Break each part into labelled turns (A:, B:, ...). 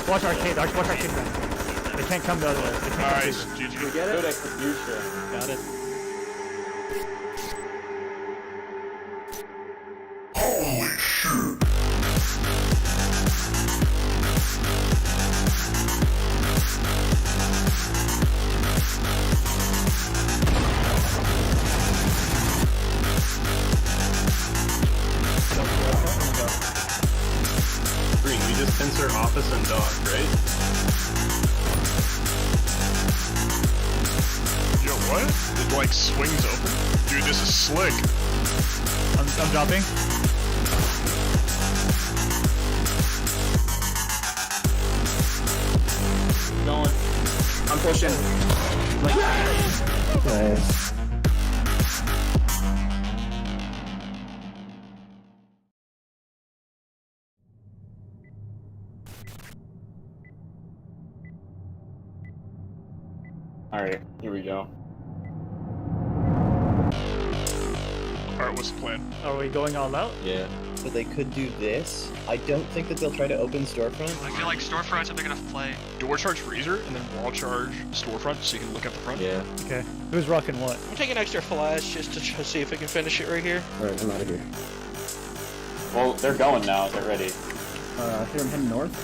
A: Watch arcade vent. They can't come the other way. They can't
B: Nice,
A: come
B: GG.
C: We get it? Good execution.
A: Got it.
D: Green, we just censor office and dock, right?
B: Yo, what? It like swings open? Dude, this is slick.
A: I'm dropping.
C: Going. I'm pushing.
E: Nice.
C: Alright, here we go.
B: Alright, what's the plan?
A: Are we going all out?
D: Yeah.
E: So they could do this. I don't think that they'll try to open storefront.
F: I feel like storefront's a big enough play.
B: Door charge freezer, and then wall charge storefront, so you can look at the front.
D: Yeah.
A: Okay. Who's rocking what?
F: I'm taking extra flash just to see if we can finish it right here.
E: Alright, I'm out of here.
C: Well, they're going now. Get ready.
E: Here I'm heading north.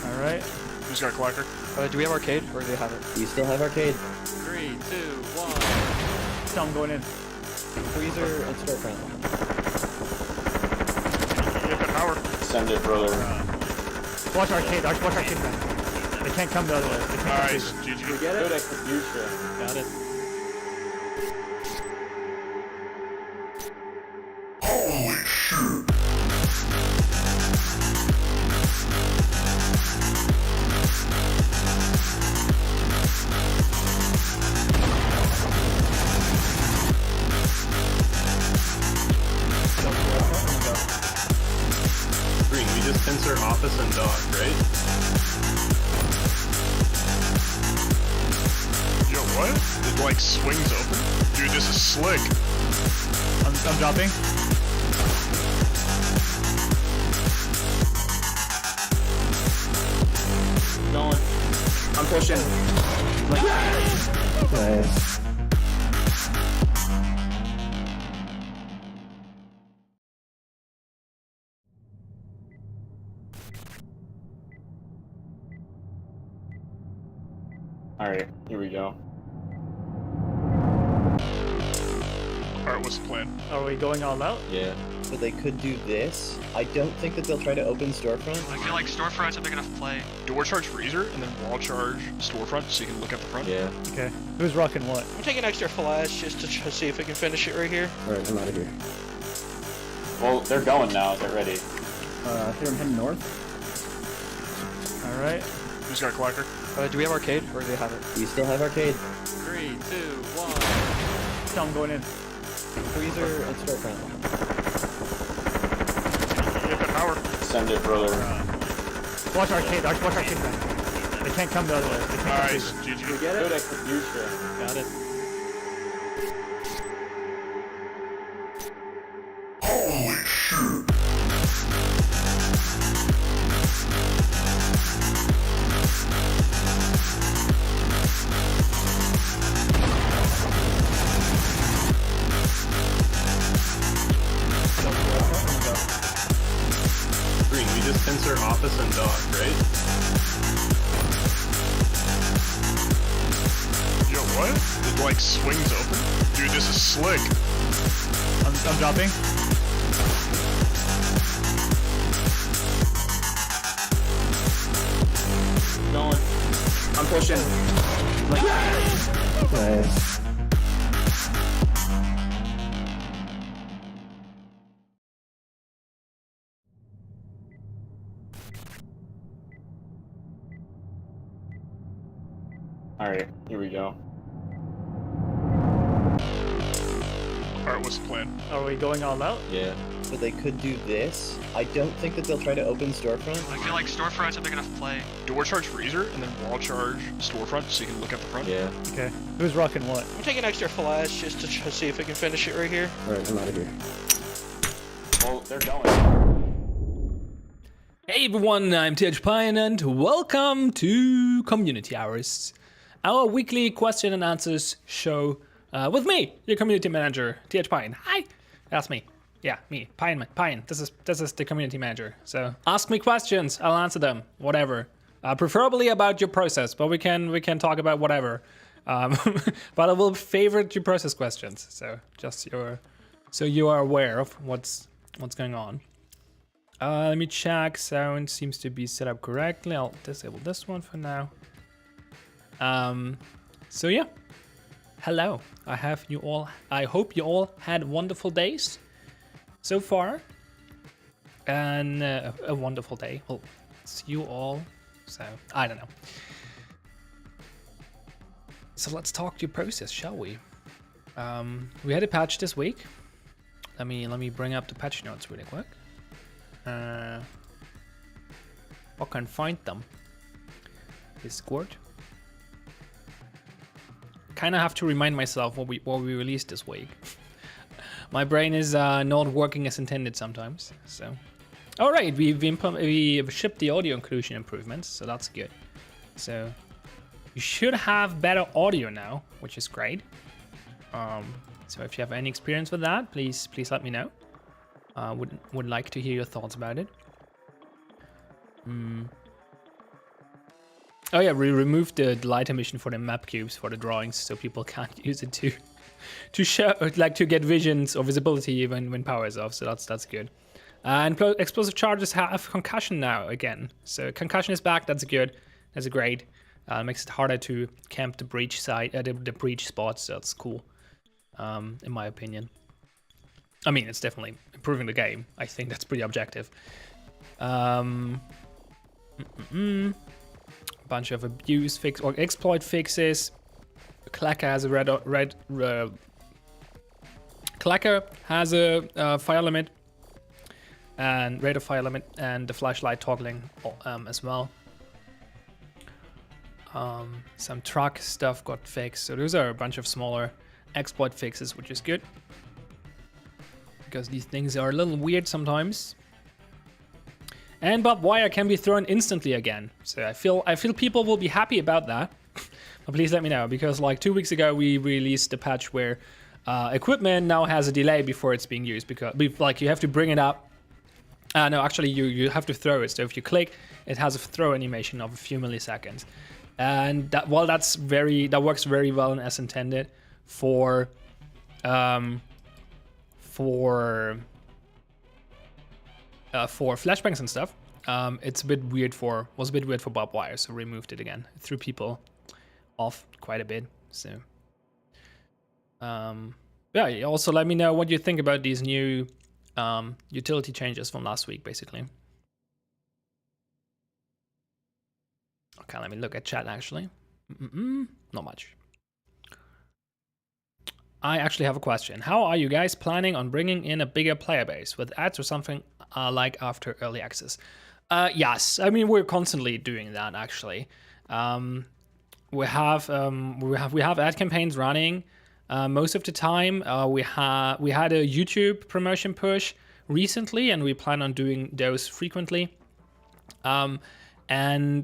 A: All right.
B: Who's got clacker?
F: Do we have arcade, or do they have it?
E: We still have arcade.
F: 3, 2, 1.
A: Still I'm going in.
E: Freezer and storefront.
B: Get the power.
C: Send it, brother.
A: Watch arcade vent. They can't come the other way. They can't
B: Nice,
A: come
B: GG.
C: We get it? Good execution.
A: Got it.
D: Green, we just censor office and dock, right?
B: Yo, what? It like swings open? Dude, this is slick.
A: I'm dropping.
C: Going. I'm pushing.
E: Nice.
C: Alright, here we go.
B: Alright, what's the plan?
A: Are we going all out?
D: Yeah.
E: So they could do this. I don't think that they'll try to open storefront.
F: I feel like storefront's a big enough play.
B: Door charge freezer, and then wall charge storefront, so you can look at the front.
D: Yeah.
A: Okay. Who's rocking what?
F: I'm taking extra flash just to see if we can finish it right here.
E: Alright, I'm out of here.
C: Well, they're going now. Get ready.
E: Here I'm heading north.
A: All right.
B: Who's got clacker?
F: Do we have arcade, or do they have it?
E: We still have arcade.
F: 3, 2, 1.
A: Still I'm going in.
E: Freezer and storefront.
B: Get the power.
C: Send it, brother.
A: Watch arcade vent. They can't come the other way. They can't
B: Nice,
C: We
B: GG.
C: get it? Good execution.
A: Got it.
D: Green, we just censor office and dock, right?
B: Yo, what? It like swings open? Dude, this is slick.
A: I'm dropping.
C: Going. I'm pushing.
E: Nice.
C: Alright, here we go.
B: Alright, what's the plan?
A: Are we going all out?
D: Yeah.
E: So they could do this. I don't think that they'll try to open storefront.
F: I feel like storefront's a big enough play.
B: Door charge freezer, and then wall charge storefront, so you can look at the front.
D: Yeah.
A: Okay. Who's rocking what?
F: I'm taking extra flash just to see if we can finish it right here.
E: Alright, I'm out of here.
C: Well, they're going.
G: Hey everyone, I'm THPine and welcome to Community Hours, our weekly question and answers show with me, your community manager, THPine. Hi, that's me. Yeah, me, Pine. This is the community manager. So ask me questions, I'll answer them, whatever. Preferably about your process, but we can talk about whatever. But I will favorite your process questions. So just so you are aware of what's going on. Let me check. Sound seems to be set up correctly. I'll disable this one for now. So yeah, hello. I hope you all had wonderful days so far, and a wonderful day. Well, it's you all. So I don't know. So let's talk to your process, shall we? We had a patch this week. Let me bring up the patch notes really quick. I can find them. Discord. Kind of have to remind myself what we released this week. My brain is not working as intended sometimes. So, all right, we've shipped the audio inclusion improvements, so that's good. So you should have better audio now, which is great. So if you have any experience with that, please let me know. Would like to hear your thoughts about it. Oh yeah, we removed the light emission for the map cubes for the drawings, so people can't use it to show, like, to get visions or visibility when power is off. So that's good. And explosive charges have concussion now again. So concussion is back. That's good. That's great. Makes it harder to camp the breach site, the breach spots. So that's cool, in my opinion. I mean, it's definitely improving the game. I think that's pretty objective. Bunch of abuse fix or exploit fixes. Clacker has a Clacker has a fire limit and rate of fire limit, and the flashlight toggling as well. Some truck stuff got fixed, so those are a bunch of smaller exploit fixes, which is good. Because these things are a little weird sometimes. And barbed wire can be thrown instantly again. So I feel people will be happy about that. But please let me know, because like 2 weeks ago we released a patch where equipment now has a delay before it's being used, because like you have to bring it up. No, actually you have to throw it. So if you click, it has a throw animation of a few milliseconds. And that works very well and as intended for flashbangs and stuff. It's was a bit weird for barbed wire, so removed it again. It threw people off quite a bit. So yeah, also let me know what you think about these new utility changes from last week, basically. Okay, let me look at chat actually. Not much. I actually have a question. How are you guys planning on bringing in a bigger player base with ads or something like after early access? Yes, I mean we're constantly doing that actually. We have ad campaigns running most of the time. We had a YouTube promotion push recently, and we plan on doing those frequently. And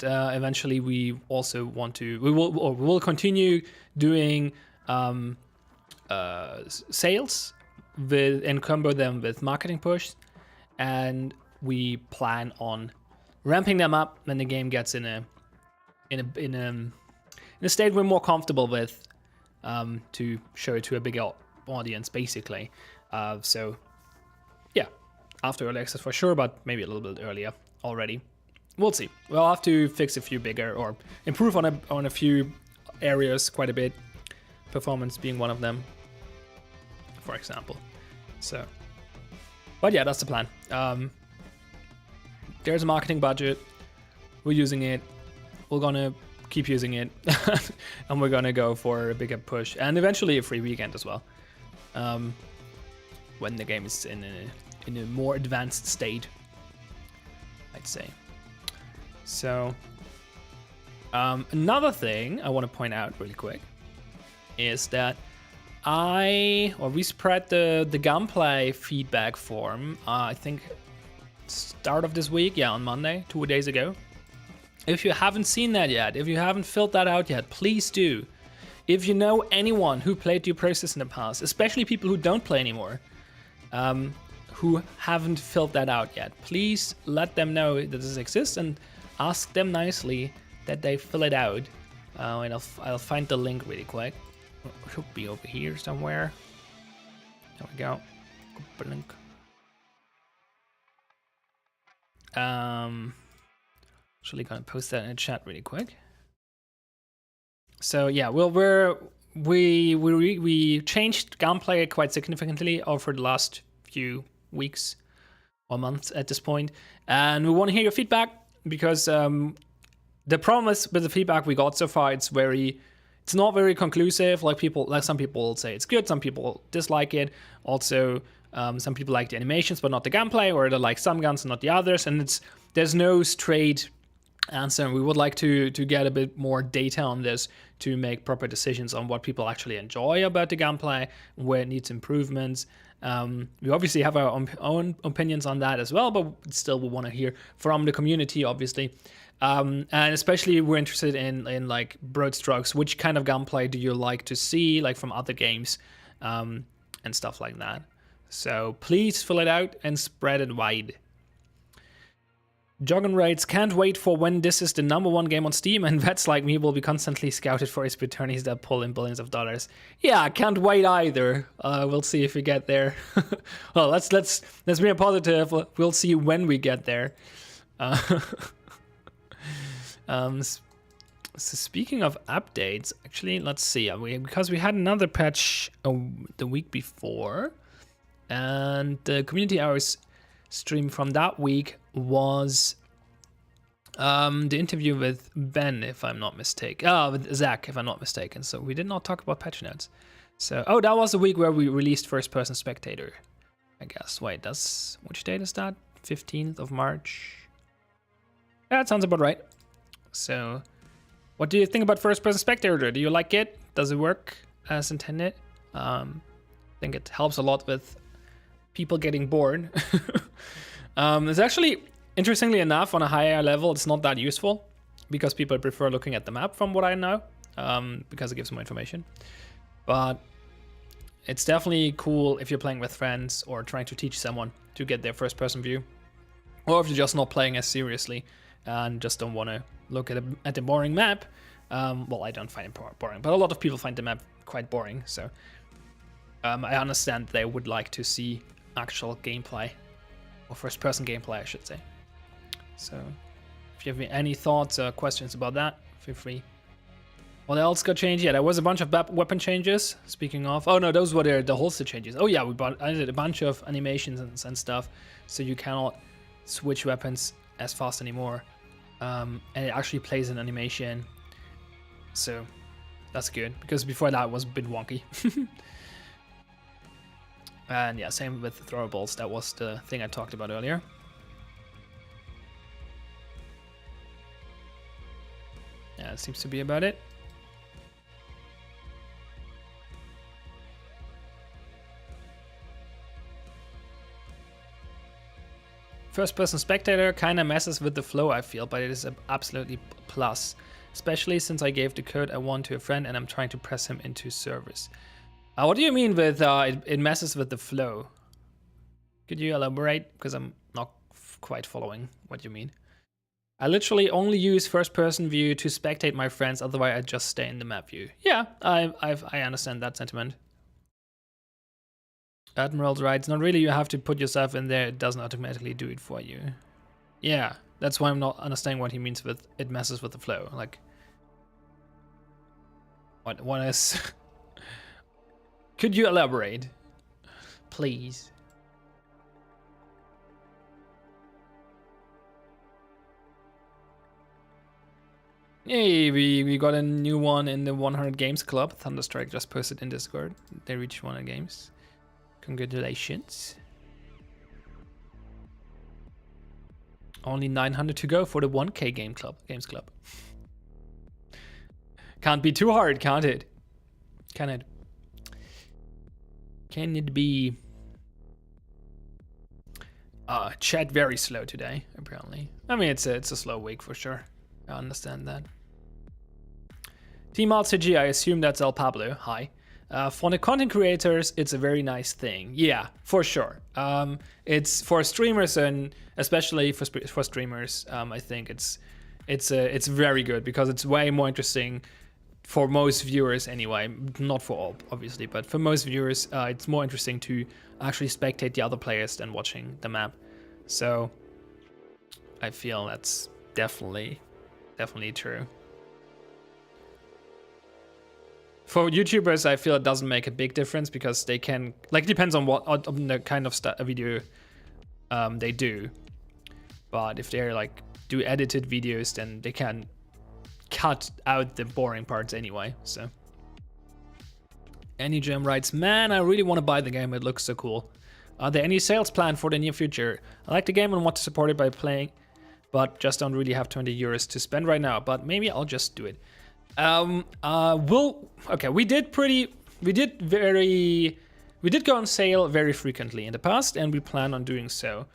G: eventually we also we will continue doing sales and combo them with marketing push, and we plan on ramping them up when the game gets in a state we're more comfortable with, to show it to a bigger audience, basically. So yeah, after early access for sure, but maybe a little bit earlier already. We'll see. We'll have to fix a few bigger or improve on a few areas quite a bit. Performance being one of them, for example. So, but yeah, that's the plan. There's a marketing budget. We're using it. We're gonna keep using it, and we're gonna go for a bigger push and eventually a free weekend as well. When the game is in a more advanced state, I'd say. So, another thing I want to point out really quick is that we spread the gunplay feedback form. I think start of this week. Yeah, on Monday, 2 days ago. If you haven't seen that yet, if you haven't filled that out yet, please do. If you know anyone who played Due Process in the past, especially people who don't play anymore, who haven't filled that out yet, please let them know that this exists and ask them nicely that they fill it out. And I'll find the link really quick. It should be over here somewhere. There we go. Link. Actually gonna post that in the chat really quick. So yeah, we changed gameplay quite significantly over the last few weeks or months at this point, and we want to hear your feedback because the problem is with the feedback we got so far, it's not very conclusive. Like some people say it's good, some people dislike it. Also, some people like the animations but not the gameplay, or they like some guns and not the others, and there's no straight answer. We would like to get a bit more data on this to make proper decisions on what people actually enjoy about the gameplay, where it needs improvements. We obviously have our own opinions on that as well, but still we want to hear from the community, obviously. And especially we're interested in like broad strokes, which kind of gameplay do you like to see, like from other games, and stuff like that. So please fill it out and spread it wide. Joggin writes, can't wait for when this is the #1 game on Steam and vets like me will be constantly scouted for his attorneys that pull in billions of dollars. Yeah, can't wait either. We'll see if we get there. Well, let's be positive. We'll see when we get there. So speaking of updates, actually, let's see. Because we had another patch the week before, and the community hours stream from that week was the interview with Ben, if I'm not mistaken. With Zach, if I'm not mistaken. So we did not talk about patch notes. So, that was the week where we released First Person Spectator, I guess. Wait, which date is that? 15th of March. Yeah, that sounds about right. So, what do you think about First Person Spectator? Do you like it? Does it work as intended? I think it helps a lot with people getting bored. It's actually, interestingly enough, on a higher level, it's not that useful because people prefer looking at the map, from what I know, because it gives more information. But it's definitely cool if you're playing with friends or trying to teach someone to get their first-person view, or if you're just not playing as seriously and just don't want to look at the boring map. Well, I don't find it boring, but a lot of people find the map quite boring. So I understand they would like to see actual gameplay, or first-person gameplay, I should say. So if you have any thoughts or questions about that, feel free. What else got changed? Yeah, there was a bunch of weapon changes. Speaking of, oh no, those were the holster changes. Oh yeah, I did a bunch of animations and stuff, so you cannot switch weapons as fast anymore. And it actually plays an animation, so that's good, because before that was a bit wonky. And yeah, same with the throwables. That was the thing I talked about earlier. Yeah, it seems to be about it. First-person spectator kind of messes with the flow, I feel, but it is absolutely plus. Especially since I gave the code I want to a friend and I'm trying to press him into service. What do you mean with it messes with the flow? Could you elaborate? Because I'm not quite following what you mean. I literally only use first-person view to spectate my friends, otherwise I just stay in the map view. Yeah, I understand that sentiment. Admiral writes, not really, you have to put yourself in there, it doesn't automatically do it for you. Yeah, that's why I'm not understanding what he means with it messes with the flow. Like, what is... Could you elaborate, please? Hey, we got a new one in the 100 Games Club. Thunderstrike just posted in Discord. They reached 100 games. Congratulations. Only 900 to go for the 1K Games Club. Can't be too hard, can't it? Can it? Can it be? Chat very slow today, apparently. I mean, it's a slow week for sure. I understand that. Team LCG, I assume that's El Pablo. Hi. For the content creators, it's a very nice thing. Yeah, for sure. It's for streamers, and especially for streamers, I think it's very good because it's way more interesting for most viewers anyway. Not for all, obviously, but for most viewers, it's more interesting to actually spectate the other players than watching the map. So I feel that's definitely true. For YouTubers, I feel it doesn't make a big difference because they can, like, it depends on on the kind of video they do. But if they're like do edited videos, then they can cut out the boring parts anyway. So AnyGem writes, man, I really want to buy the game. It looks so cool. Are there any sales plan for the near future? I like the game and want to support it by playing, but just don't really have 20 euros to spend right now. But maybe I'll just do it. We did go on sale very frequently in the past, and we plan on doing so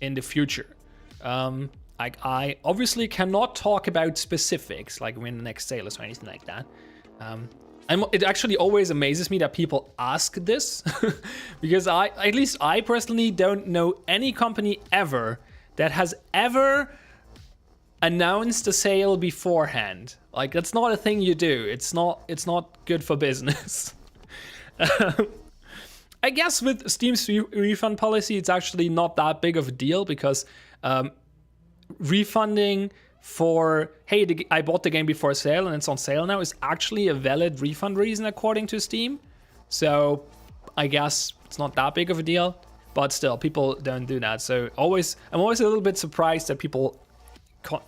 G: in the future. I obviously cannot talk about specifics, like when the next sale is or anything like that. It actually always amazes me that people ask this because at least I personally don't know any company ever that has ever announced a sale beforehand. Like, that's not a thing you do. It's not good for business. I guess with Steam's refund policy, it's actually not that big of a deal because refunding for, hey, I bought the game before sale and it's on sale now, is actually a valid refund reason according to Steam. So I guess it's not that big of a deal, but still, people don't do that. So I'm always a little bit surprised that people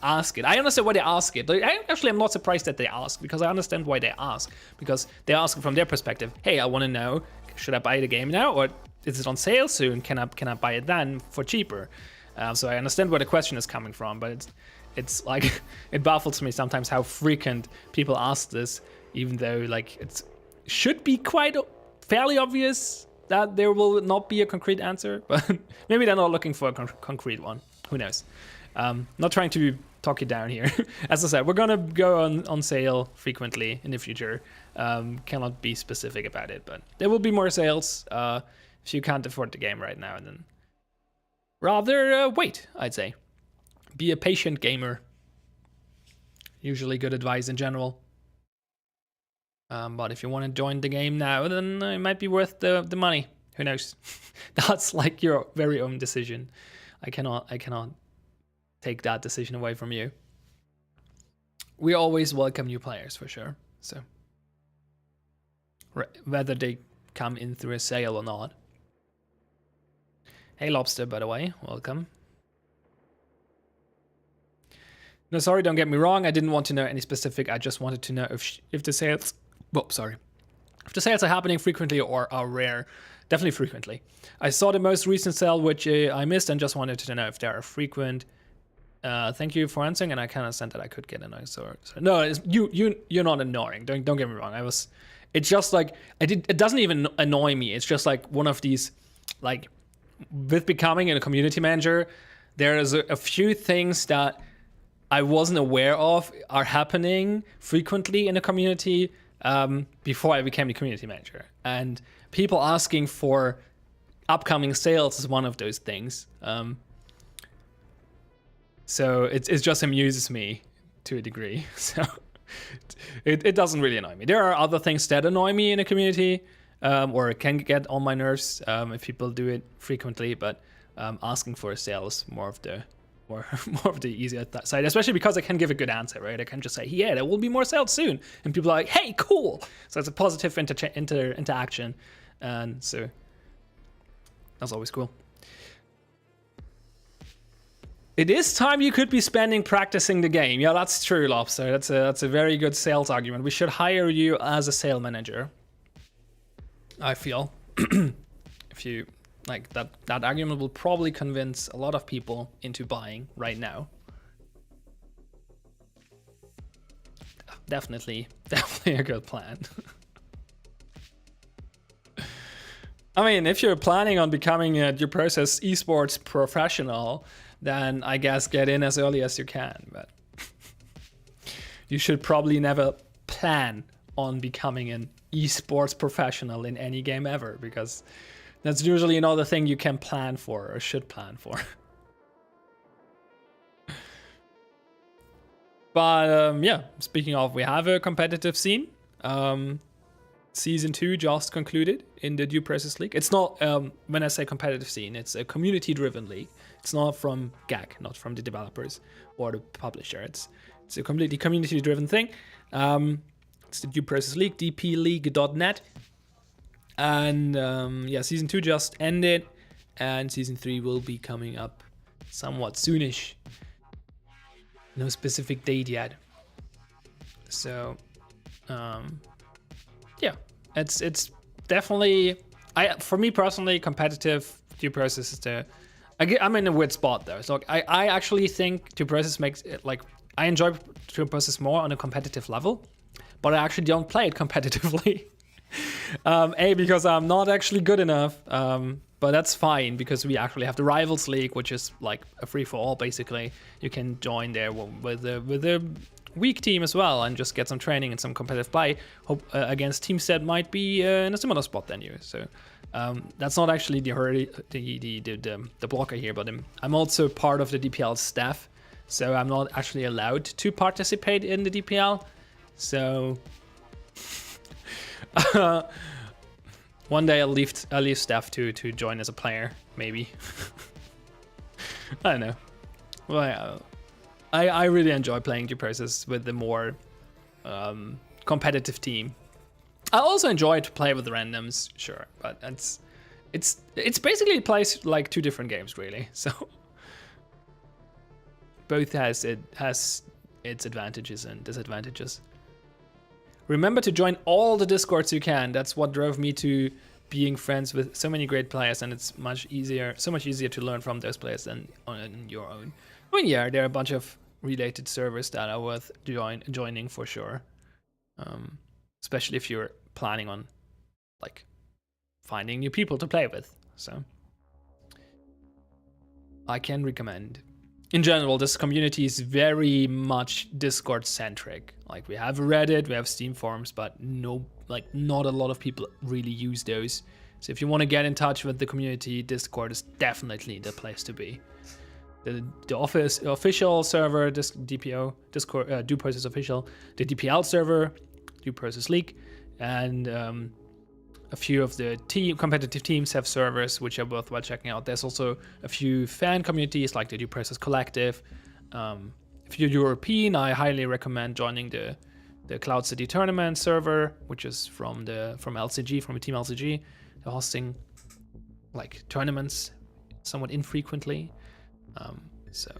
G: ask it. I understand why they ask it. I'm not surprised that they ask, because I understand why they ask. Because they ask from their perspective, hey, I want to know, should I buy the game now, or is it on sale soon? Can I buy it then for cheaper? So I understand where the question is coming from, but it's like, it baffles me sometimes how frequent people ask this, even though like it should be quite fairly obvious that there will not be a concrete answer, but maybe they're not looking for a concrete one. Who knows? Not trying to talk it down here. As I said, we're gonna go on sale frequently in the future. Cannot be specific about it, but there will be more sales. If you can't afford the game right now, then rather wait, I'd say. Be a patient gamer. Usually good advice in general. But if you want to join the game now, then it might be worth the money. Who knows? That's like your very own decision. I cannot take that decision away from you. We always welcome new players for sure. So whether they come in through a sale or not. Hey Lobster, by the way, welcome. No, sorry, don't get me wrong. I didn't want to know any specific. I just wanted to know if the sales. If the sales are happening frequently or are rare. Definitely frequently. I saw the most recent sale, which I missed, and just wanted to know if they are frequent. Thank you for answering, and I kind of sent that I could get annoying. So no, you're not annoying. Don't get me wrong. It's just like it doesn't even annoy me. It's just like one of these, like, with becoming a community manager, there is a few things that I wasn't aware of are happening frequently in the community before I became the community manager. And people asking for upcoming sales is one of those things. So it just amuses me to a degree. So it doesn't really annoy me. There are other things that annoy me in the community, or can get on my nerves if people do it frequently. But asking for a sale is more of the easier side, especially because I can give a good answer, right? I can just say, yeah, there will be more sales soon, and people are like, hey, cool. So it's a positive interaction, and so that's always cool. It is time you could be spending practicing the game. Yeah, that's true, Lobster. That's a very good sales argument. We should hire you as a sale manager, I feel. If you like that argument will probably convince a lot of people into buying right now. Definitely a good plan. I mean, if you're planning on becoming a Due Process esports professional, then I guess get in as early as you can. But you should probably never plan on becoming an esports professional in any game ever, because that's usually another thing you can plan for or should plan for. But yeah, speaking of, we have a competitive scene. Season 2 just concluded in the Due Process League. It's not, when I say competitive scene, it's a community-driven league. It's not from GAG, not from the developers or the publisher. It's a completely community-driven thing. It's the Due Process League, dpleague.net. And yeah, Season 2 just ended, and Season 3 will be coming up somewhat soonish. No specific date yet. So, yeah, it's definitely, for me personally, competitive Due Process is the, I'm in a weird spot though. So I actually think Due Process makes it, like, I enjoy Due Process more on a competitive level, but I actually don't play it competitively. Because I'm not actually good enough, but that's fine, because we actually have the Rivals League, which is like a free-for-all basically. You can join there with a weak team as well and just get some training and some competitive play against teams that might be in a similar spot than you. So that's not actually the blocker here, but I'm also part of the DPL staff, so I'm not actually allowed to participate in the DPL. So one day I'll leave staff to join as a player, maybe. I don't know. Well, I really enjoy playing Due Process with the more competitive team. I also enjoy to play with the randoms, sure, but it's basically plays like two different games really. So both has its advantages and disadvantages. Remember to join all the Discords you can. That's what drove me to being friends with so many great players, and it's so much easier to learn from those players than on your own. I mean, yeah, there are a bunch of related servers that are worth joining for sure. Especially if you're planning on like finding new people to play with. So I can recommend. In general, this community is very much Discord centric. Like, we have Reddit, we have Steam forums, but not a lot of people really use those. So if you want to get in touch with the community, Discord is definitely the place to be. The official server, Discord, Due Process official, the DPL server, Due Process League, and a few of the competitive teams have servers which are worthwhile checking out. There's also a few fan communities like the Due Process Collective. If you're European, I highly recommend joining the Cloud City Tournament server, which is from LCG, from Team LCG. They're hosting like tournaments somewhat infrequently. So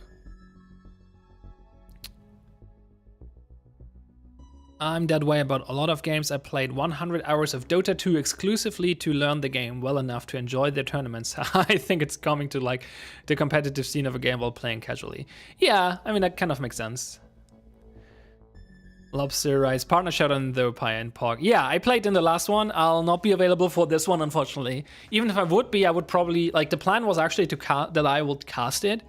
G: I'm that way about a lot of games. I played 100 hours of Dota 2 exclusively to learn the game well enough to enjoy the tournaments. I think it's coming to like the competitive scene of a game while playing casually. Yeah, I mean, that kind of makes sense. Lobster Rice partner shout on the Pie and Pog. Yeah, I played in the last one. I'll not be available for this one, unfortunately. Even if I would be, I would probably, like, the plan was actually that I would cast it.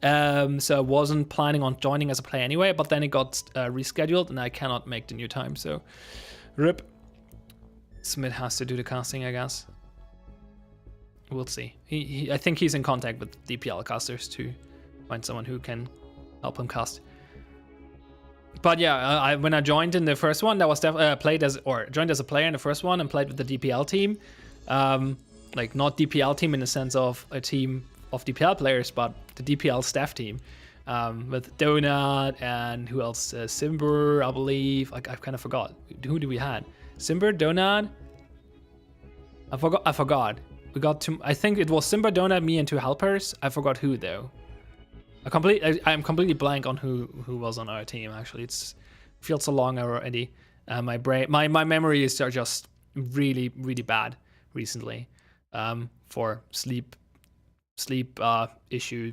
G: So I wasn't planning on joining as a player anyway, but then it got rescheduled and I cannot make the new time, so rip. Smith has to do the casting, I guess. We'll see. I think he's in contact with DPL casters to find someone who can help him cast. But yeah, when I joined in the first one, that was joined as a player in the first one and played with the DPL team. Like, not DPL team in the sense of a team of DPL players, but the DPL staff team, with Donut and who else? Simber, I believe. Like, I've kind of forgot. Who do we had? Simber, Donut. I forgot. We got two. I think it was Simber, Donut, me, and two helpers. I forgot who though. I'm completely blank on who was on our team. Actually, it feels so long already. My memory is just really bad recently, for sleep issue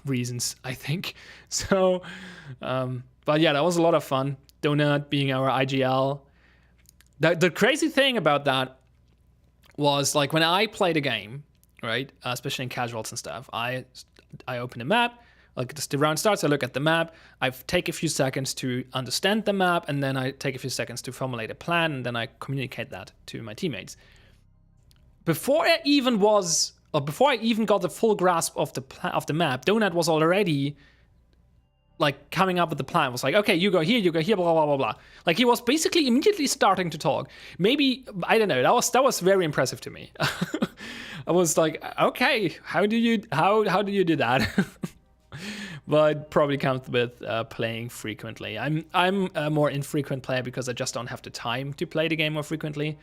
G: reasons, I think. So, but yeah, that was a lot of fun. Donut being our IGL. The crazy thing about that was like when I played a game, right, especially in casuals and stuff, I open a map, like the round starts, I look at the map, I take a few seconds to understand the map, and then I take a few seconds to formulate a plan, and then I communicate that to my teammates. Before I even got the full grasp of the map, Donut was already like coming up with the plan. It was like, okay, you go here, blah blah blah blah. Like he was basically immediately starting to talk. Maybe, I don't know, that was very impressive to me. I was like, okay, how do you do that? But probably comes with playing frequently. I'm a more infrequent player because I just don't have the time to play the game more frequently.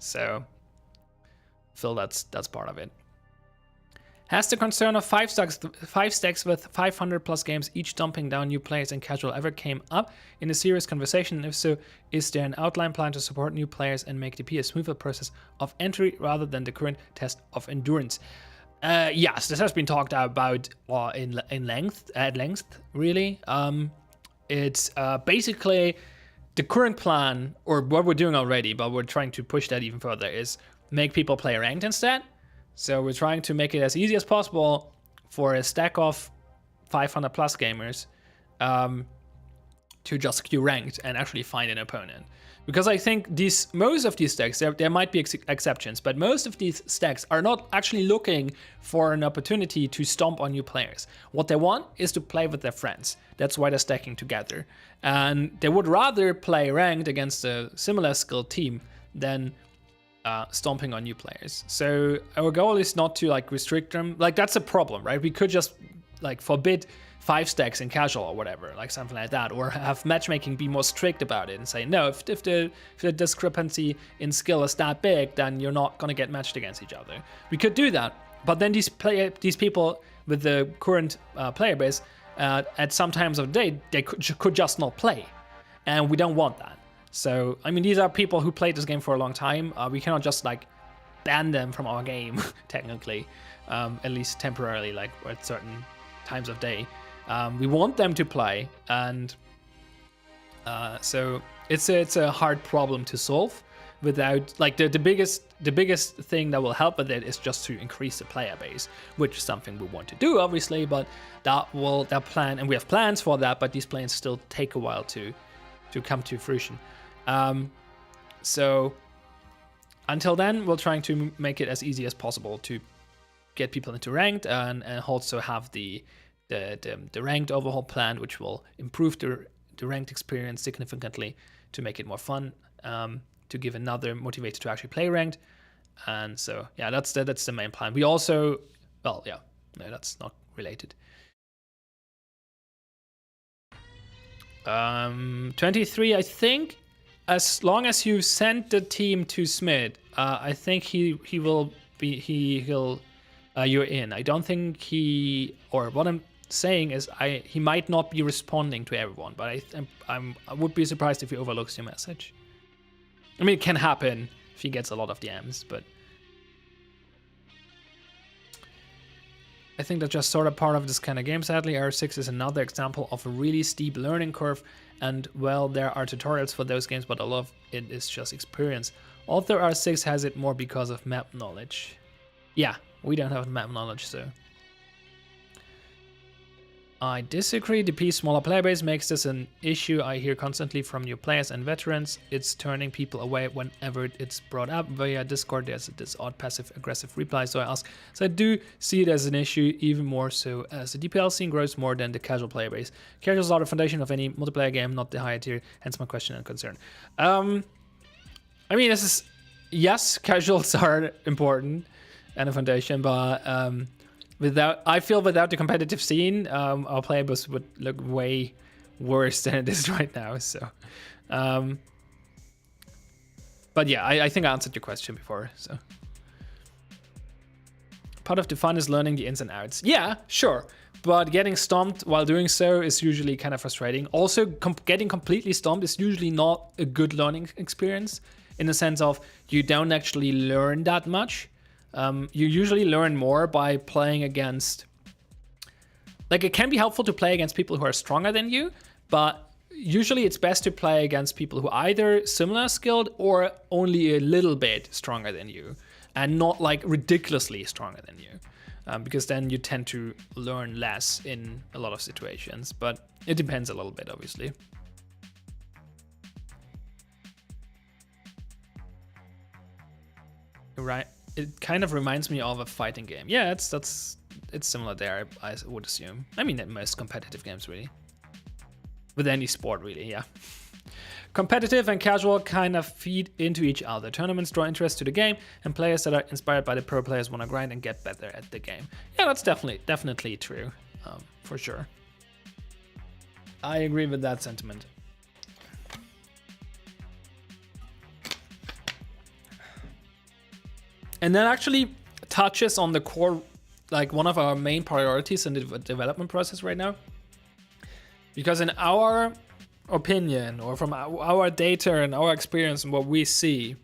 G: So feel that's part of it. Has the concern of 5 stacks with 500 plus games each dumping down new players in casual ever came up in a serious conversation? And if so, is there an outline plan to support new players and make DP a smoother process of entry rather than the current test of endurance? Yes, this has been talked about at length, really. It's basically the current plan, or what we're doing already, but we're trying to push that even further, is make people play ranked instead. So we're trying to make it as easy as possible for a stack of 500 plus gamers to just queue ranked and actually find an opponent. Because I think most of these stacks, there might be exceptions, but most of these stacks are not actually looking for an opportunity to stomp on new players. What they want is to play with their friends. That's why they're stacking together. And they would rather play ranked against a similar skilled team than stomping on new players. So our goal is not to like restrict them. Like that's a problem, right? We could just like forbid 5 stacks in casual or whatever, like something like that, or have matchmaking be more strict about it and say no, if the discrepancy in skill is that big, then you're not gonna get matched against each other. We could do that, but then these people with the current player base at some times of the day they could just not play, and we don't want that. So, I mean, these are people who played this game for a long time. We cannot just, like, ban them from our game, technically, at least temporarily, like, at certain times of day. We want them to play, and so it's a hard problem to solve without, like, the biggest thing that will help with it is just to increase the player base, which is something we want to do, obviously, but that plan, and we have plans for that, but these plans still take a while to come to fruition. So until then, we're trying to make it as easy as possible to get people into ranked, and also have the ranked overhaul plan, which will improve the ranked experience significantly to make it more fun, to give another motivator to actually play ranked. And so yeah, that's the main plan. We also, well, yeah, no, that's not related. 23, I think, as long as you send the team to Smid, I think he'll you're in. I don't think or what I'm saying is he might not be responding to everyone, but I would be surprised if he overlooks your message. I mean, it can happen if he gets a lot of DMs, but I think that's just sort of part of this kind of game. Sadly, R6 is another example of a really steep learning curve, and well, there are tutorials for those games, but a lot of it is just experience. Although R6 has it more because of map knowledge. Yeah, we don't have map knowledge, so I disagree. DP's smaller player base makes this an issue I hear constantly from new players and veterans. It's turning people away whenever it's brought up. Via Discord, there's this odd passive-aggressive reply, so I ask. So I do see it as an issue, even more so as the DPL scene grows more than the casual player base. Casuals are the foundation of any multiplayer game, not the higher tier, hence my question and concern. I mean, this is... Yes, casuals are important and a foundation, but... without the competitive scene, our player base would look way worse than it is right now. So, but yeah, I think I answered your question before. So, part of the fun is learning the ins and outs. Yeah, sure, but getting stomped while doing so is usually kind of frustrating. Also, getting completely stomped is usually not a good learning experience, in the sense of you don't actually learn that much. You usually learn more by playing against... Like, it can be helpful to play against people who are stronger than you, but usually it's best to play against people who are either similar skilled or only a little bit stronger than you, and not like ridiculously stronger than you, because then you tend to learn less in a lot of situations. But it depends a little bit, obviously. Right, it kind of reminds me of a fighting game. Yeah, it's similar there, I would assume. I mean, in most competitive games, really. With any sport, really, yeah. Competitive and casual kind of feed into each other. Tournaments draw interest to the game, and players that are inspired by the pro players want to grind and get better at the game. Yeah, that's definitely true, for sure. I agree with that sentiment. And that actually touches on the core, like one of our main priorities in the development process right now. Because in our opinion, or from our data and our experience and what we see,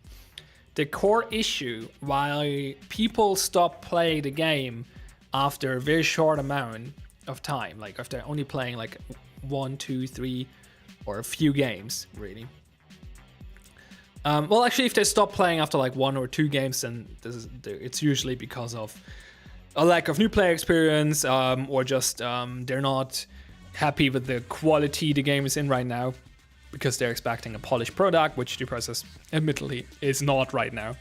G: the core issue why people stop playing the game after a very short amount of time, like after only playing like 1, 2, 3, or a few games, really. Well, actually, if they stop playing after like 1 or 2 games, then it's usually because of a lack of new player experience, or just they're not happy with the quality the game is in right now, because they're expecting a polished product, which the process admittedly is not right now.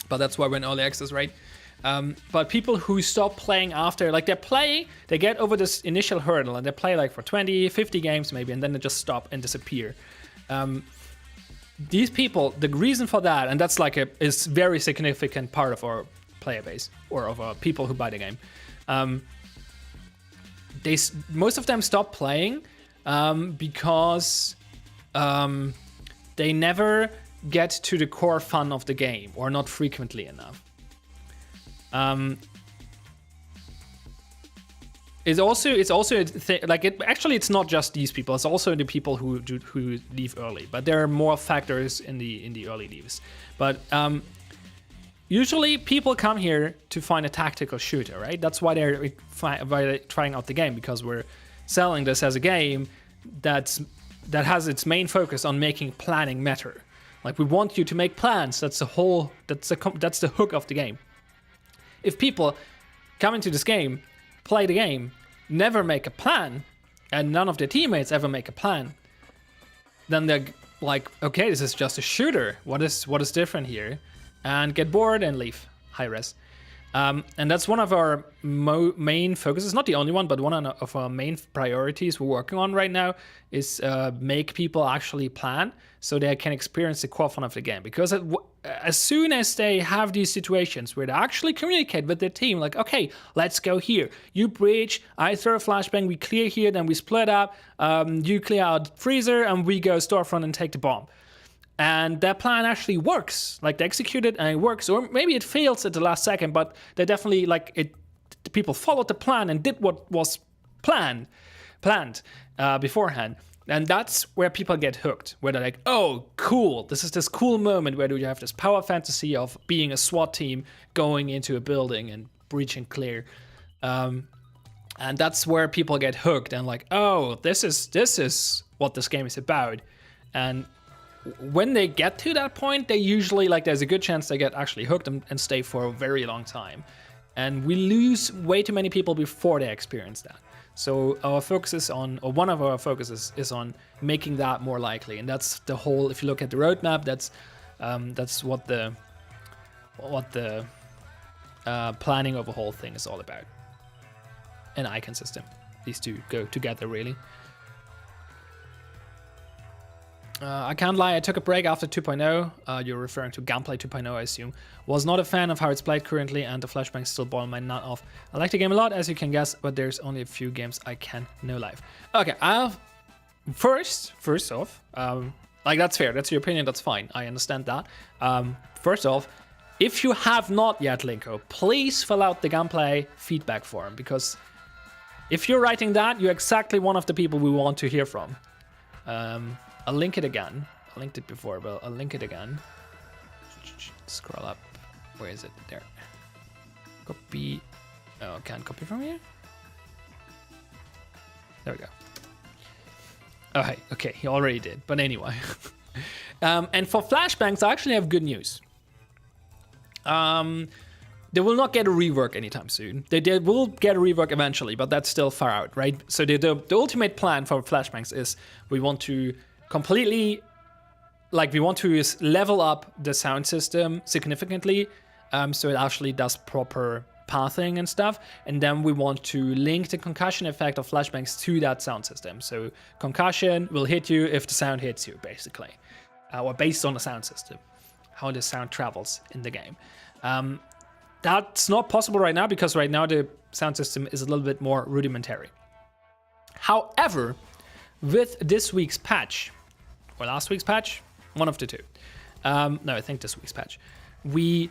G: But that's why we're in early access, right? But people who stop playing after, like they get over this initial hurdle and they play like for 20, 50 games maybe, and then they just stop and disappear. These people, the reason for that, and that's like is very significant part of our player base, or of our people who buy the game. Most of them stop playing because they never get to the core fun of the game, or not frequently enough. It's also it's not just these people. It's also the people who leave early. But there are more factors in the early leaves. But usually people come here to find a tactical shooter, right? That's why they're trying out the game, because we're selling this as a game that has its main focus on making planning matter. Like, we want you to make plans. That's the hook of the game. If people come into this game, play the game, never make a plan, and none of their teammates ever make a plan, then they're like, okay, this is just a shooter. What is different here? And get bored and leave. High res. And that's one of our main focuses, not the only one, but one of our main priorities we're working on right now is make people actually plan so they can experience the core fun of the game. Because as soon as they have these situations where they actually communicate with their team, like, okay, let's go here. You breach, I throw a flashbang, we clear here, then we split up, you clear out freezer, and we go storefront and take the bomb. And that plan actually works. Like, they execute it and it works. Or maybe it fails at the last second, but they definitely, the people followed the plan and did what was planned beforehand. And that's where people get hooked. Where they're like, oh, cool. This is this cool moment where you have this power fantasy of being a SWAT team going into a building and breaching clear. And that's where people get hooked and like, oh, this is what this game is about. And when they get to that point, they usually, there's a good chance they get actually hooked and stay for a very long time. And we lose way too many people before they experience that. So our focus is on, or one of our focuses is on making that more likely. And that's the whole, if you look at the roadmap, that's what the planning of the whole thing is all about. An icon system. These two go together, really. I can't lie, I took a break after 2.0. You're referring to Gunplay 2.0, I assume. Was not a fan of how it's played currently, and the flashbangs still boil my nut off. I like the game a lot, as you can guess, but there's only a few games I can know live. Okay, first off, that's fair, that's your opinion, that's fine, I understand that. First off, if you have not yet, Linko, please fill out the Gunplay feedback form, because if you're writing that, you're exactly one of the people we want to hear from. I'll link it again. I linked it before, but I'll link it again. Scroll up. Where is it? There. Copy. Oh, I can't copy from here? There we Oh, okay, he already did. But anyway. And for flashbangs, I actually have good news. They will not get a rework anytime soon. They will get a rework eventually, but that's still far out, right? So the ultimate plan for flashbangs is we want to completely, like, we want to level up the sound system significantly, so it actually does proper pathing and stuff, and then we want to link the concussion effect of flashbangs to that sound system. So concussion will hit you if the sound hits you, basically, or based on the sound system, how the sound travels in the game. That's not possible right now because right now the sound system is a little bit more rudimentary. However, with this week's patch, or last week's patch, one of the two, no, I think this week's patch, we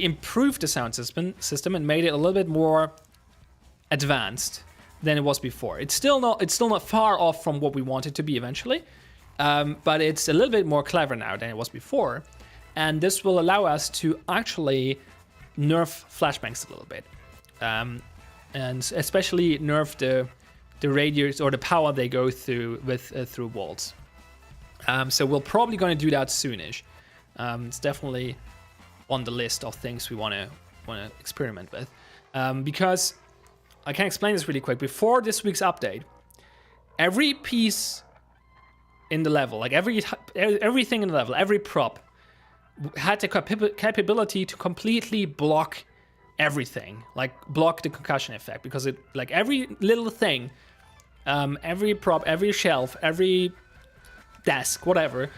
G: improved the sound system and made it a little bit more advanced than it was before. It's still not far off from what we want it to be eventually, but it's a little bit more clever now than it was before, and this will allow us to actually nerf flashbangs a little bit, and especially nerf the radius or the power they go through with through walls. So we're probably going to do that soonish. It's definitely on the list of things we want to experiment with, because I can explain this really quick. Before this week's update, every piece in the level, like everything in the level, every prop had the capability to completely block everything, like block the concussion effect, because it, like, every little thing, every prop, every shelf, every desk, whatever,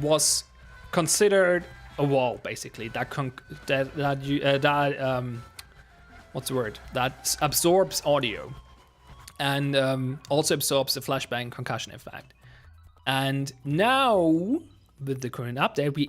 G: was considered a wall, basically, that what's the word, that absorbs audio, and also absorbs the flashbang concussion effect. And now with the current update, we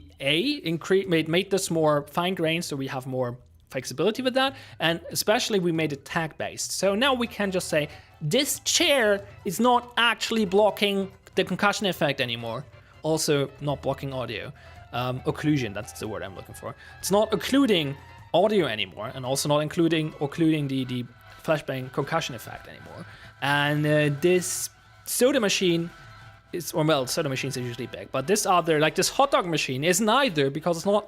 G: made this more fine-grained, so we have more flexibility with that, and especially we made it tag-based. So now we can just say, this chair is not actually blocking the concussion effect anymore. Also not blocking audio. Occlusion, that's the word I'm looking for. It's not occluding audio anymore, and also not occluding the flashbang concussion effect anymore. And this soda machine is, or well, soda machines are usually big, but this other, like this hot dog machine, isn't either, because it's not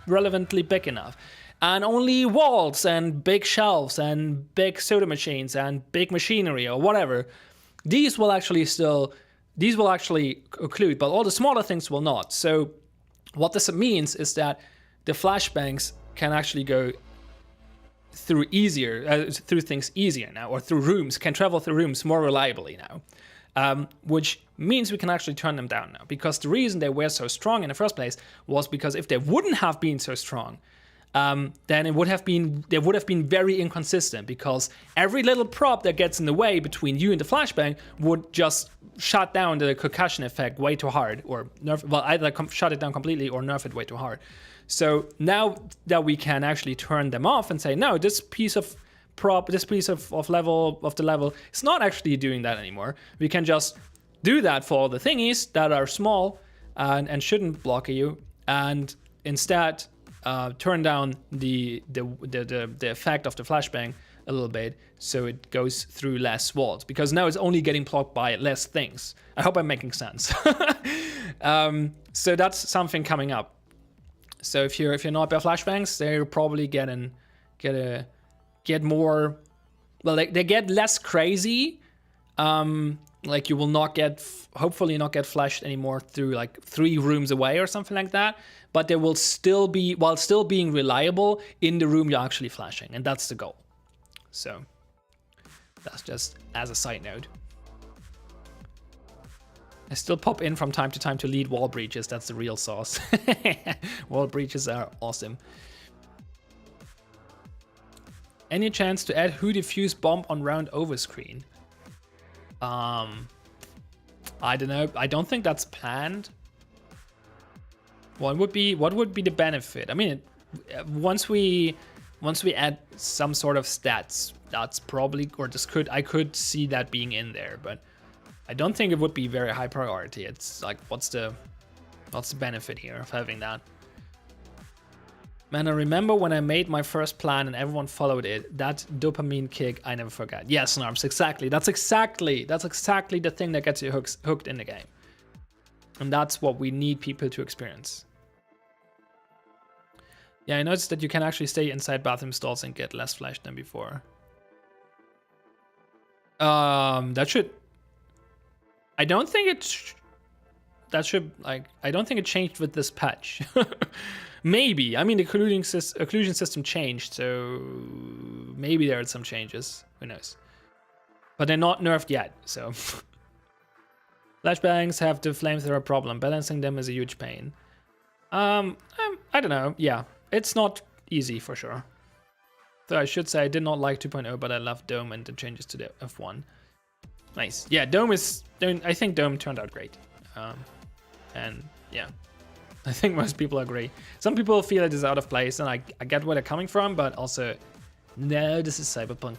G: relevantly big enough. And only walls and big shelves and big soda machines and big machinery or whatever, these will actually occlude, but all the smaller things will not. So what this means is that the flashbangs can actually go through things easier now, or through rooms, can travel through rooms more reliably now, which means we can actually turn them down now. Because the reason they were so strong in the first place was because if they wouldn't have been so strong, then they would have been very inconsistent, because every little prop that gets in the way between you and the flashbang would just shut down the concussion effect way too hard, or nerf, well, either shut it down completely or nerf it way too hard. So now that we can actually turn them off and say, no, this piece of prop, this piece of the level, it's not actually doing that anymore. We can just do that for the thingies that are small and shouldn't block you, and instead turn down the effect of the flashbang a little bit, so it goes through less walls, because now it's only getting blocked by less things. I hope I'm making sense. So that's something coming up. So if you're not by flashbangs, they're probably get more, well, they get less crazy. Like you will not hopefully not get flashed anymore through like 3 rooms away or something like that. But they will still be, while still being reliable, in the room you're actually flashing, and that's the goal. So that's just as a side note. I still pop in from time to time to lead wall breaches. That's the real sauce. Wall breaches are awesome. Any chance to add who defuse bomb on round over screen? I don't know. I don't think that's planned. What would be the benefit? I mean, once we add some sort of stats, that's probably, or I could see that being in there, but I don't think it would be very high priority. It's like, what's the benefit here of having that? Man, I remember when I made my first plan and everyone followed it. That dopamine kick I never forget. Yes, Narms, exactly. That's exactly the thing that gets you hooked in the game. And that's what we need people to experience. Yeah, I noticed that you can actually stay inside bathroom stalls and get less flash than before. That should... I don't think it... That should, like... I don't think it changed with this patch. Maybe. I mean, the occlusion system changed, so... Maybe there are some changes. Who knows? But they're not nerfed yet, so... Flashbangs have the flamethrower problem. Balancing them is a huge pain. I don't know. Yeah, it's not easy for sure. So I should say I did not like 2.0, but I love Dome and the changes to the F1. Nice. Yeah, I think Dome turned out great. And yeah, I think most people agree. Some people feel it is out of place, and I get where they're coming from, but also, no, this is Cyberpunk.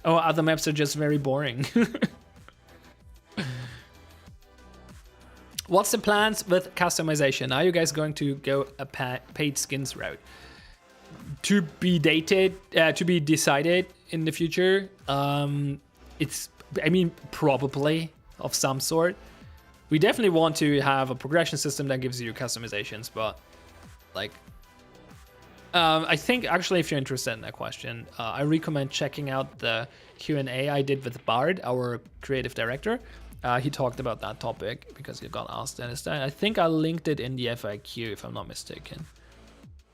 G: Oh, other maps are just very boring. What's the plans with customization? Are you guys going to go a paid skins route? To be decided in the future. Probably of some sort. We definitely want to have a progression system that gives you customizations, but like, I think actually if you're interested in that question, I recommend checking out the Q&A I did with Bard, our creative director. He talked about that topic because he got asked and I think I linked it in the FAQ if I'm not mistaken.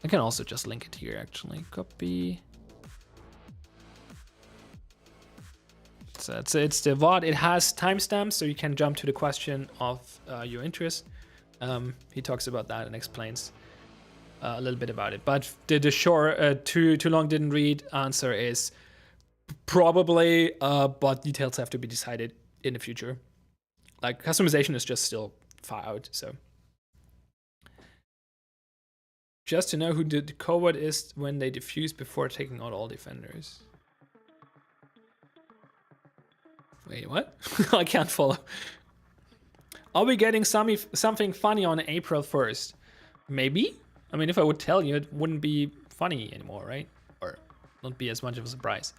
G: I can also just link it here actually. Copy. So it's the VOD. It has timestamps so you can jump to the question of your interest. He talks about that and explains a little bit about it. But the short, too long didn't read answer is probably, but details have to be decided in the future. Like, customization is just still far out, so. Just to know who the coward is when they defuse before taking out all defenders. Wait, what? I can't follow. Are we getting something funny on April 1st? Maybe? I mean, if I would tell you, it wouldn't be funny anymore, right? Or not be as much of a surprise.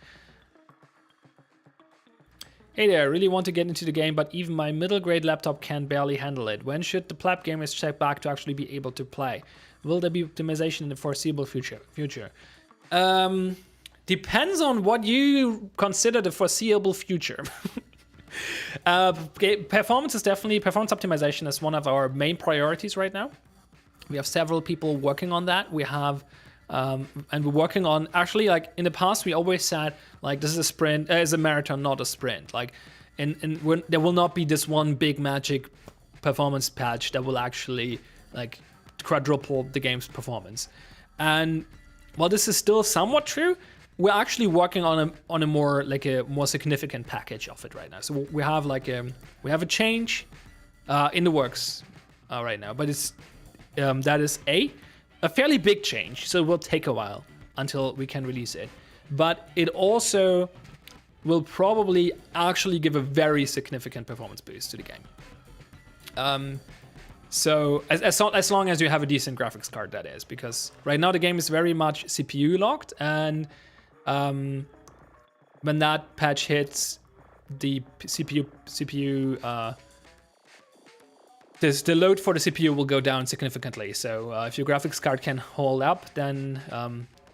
G: Hey there, I really want to get into the game, but even my middle grade laptop can barely handle it. When should the Plap gamers check back to actually be able to play? Will there be optimization in the foreseeable future? Depends on what you consider the foreseeable future. Performance optimization is one of our main priorities right now. We have several people working on that. We have and we're working on, actually, like in the past we always said like this is a sprint, is a marathon, not a sprint. Like and there will not be this one big magic performance patch that will actually like quadruple the game's performance. And while this is still somewhat true, we're actually working on a more significant package of it right now. So we have a change in the works right now, but it's that is a fairly big change, so it will take a while until we can release it. But it also will probably actually give a very significant performance boost to the game. So as long as you have a decent graphics card, that is, because right now the game is very much CPU locked, and when that patch hits, the CPU the load for the CPU will go down significantly. So if your graphics card can hold up, then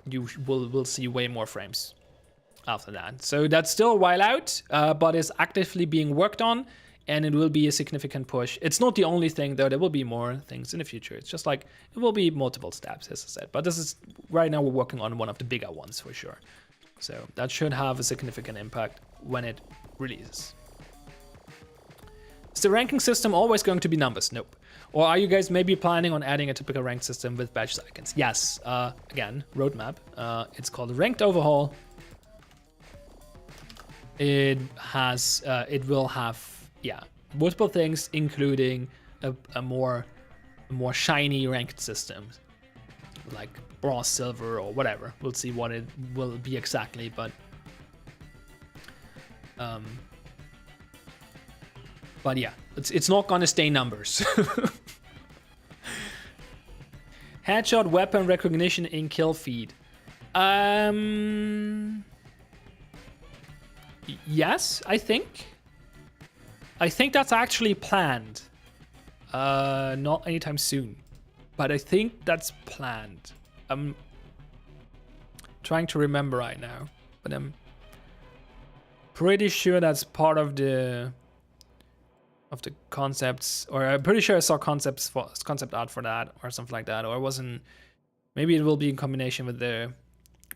G: you will see way more frames after that. So that's still a while out, but is actively being worked on, and it will be a significant push. It's not the only thing, though. There will be more things in the future. It's just like it will be multiple steps, as I said. But this is right now we're working on one of the bigger ones for sure. So that should have a significant impact when it releases. Is the ranking system always going to be numbers? Nope. Or are you guys maybe planning on adding a typical rank system with badge icons? Yes. Again, roadmap. It's called Ranked Overhaul. It will have, multiple things, including a more shiny ranked system, like bronze, silver, or whatever. We'll see what it will be exactly, but yeah, it's not gonna stay numbers. Headshot weapon recognition in kill feed. Yes, I think. I think that's actually planned. Not anytime soon, but I think that's planned. I'm trying to remember right now, but I'm pretty sure that's part of the concepts, or I'm pretty sure I saw concept art for that or something like that, or it wasn't. Maybe it will be in combination with the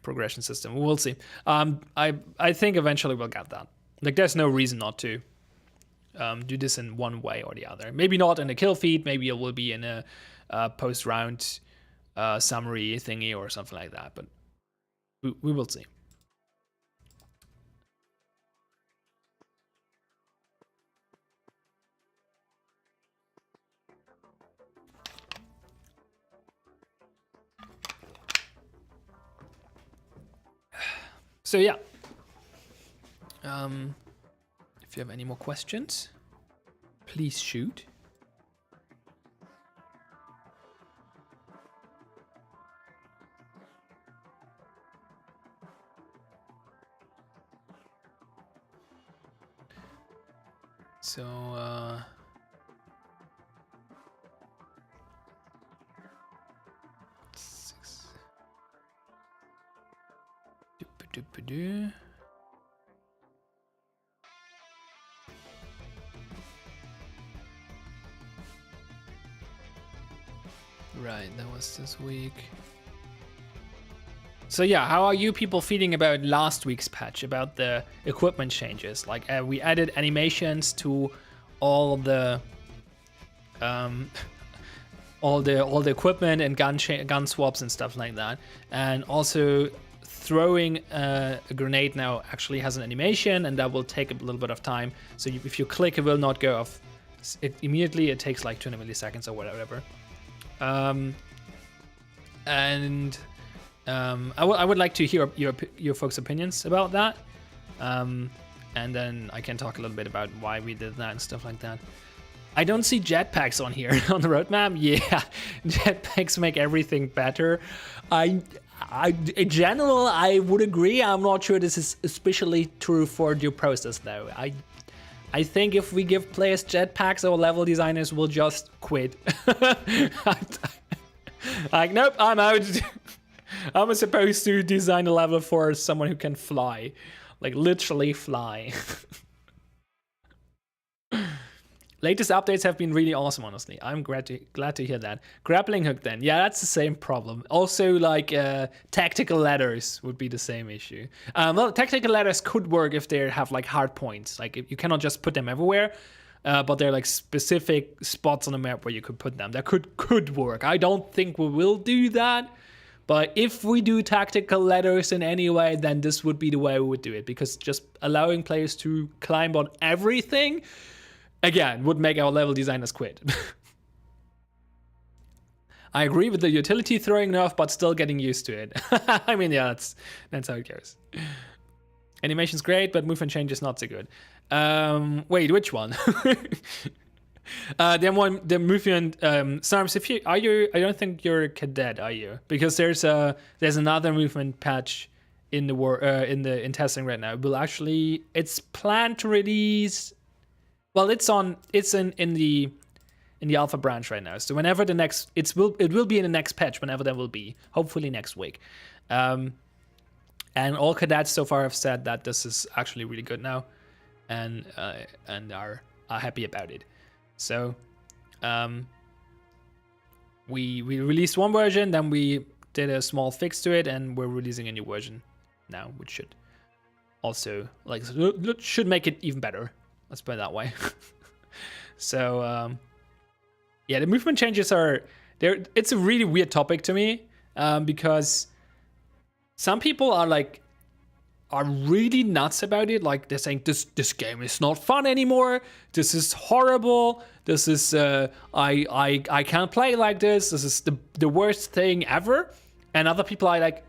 G: progression system. We'll see. I think eventually we'll get that. Like, there's no reason not to do this in one way or the other. Maybe not in a kill feed. Maybe it will be in a post-round summary thingy or something like that. But we will see. So yeah, if you have any more questions, please shoot. So right, that was this week. So yeah, how are you people feeling about last week's patch, about the equipment changes? Like, we added animations to all the equipment and gun swaps and stuff like that, and also throwing a grenade now actually has an animation, and that will take a little bit of time. So if you click, it will not go off immediately. It takes like 20 milliseconds or whatever. I would like to hear your folks' opinions about that, and then I can talk a little bit about why we did that and stuff like that. I don't see jetpacks on here on the roadmap. Yeah, jetpacks make everything better. In general, I would agree. I'm not sure this is especially true for due process, though. I think if we give players jetpacks, our level designers will just quit. Like, nope, I'm out. I'm supposed to design a level for someone who can fly. Like, literally fly. Latest updates have been really awesome, honestly. I'm glad to hear that. Grappling hook then. Yeah, that's the same problem. Also, like, tactical ladders would be the same issue. Well, tactical ladders could work if they have, like, hard points. Like, if you cannot just put them everywhere, but they're, like, specific spots on the map where you could put them. That could work. I don't think we will do that. But if we do tactical ladders in any way, then this would be the way we would do it. Because just allowing players to climb on everything, again, would make our level designers quit. I agree with the utility throwing nerf, but still getting used to it. I mean, yeah, that's how it goes. Animation's great, but movement change is not so good. Wait, which one? The movement, Snarms, I don't think you're a cadet, are you? Because there's another movement patch in in testing right now. It's planned to release. Well, it in the alpha branch right now. So whenever it will be in the next patch, whenever that will be, hopefully next week. And all cadets so far have said that this is actually really good now, and are happy about it. So we released one version, then we did a small fix to it, and we're releasing a new version now, which should also should make it even better. Let's put it that way. So yeah, the movement changes it's a really weird topic to me, because some people are really nuts about it. Like, they're saying this game is not fun anymore. This is horrible. This is I can't play like this. This is the worst thing ever. And other people are like,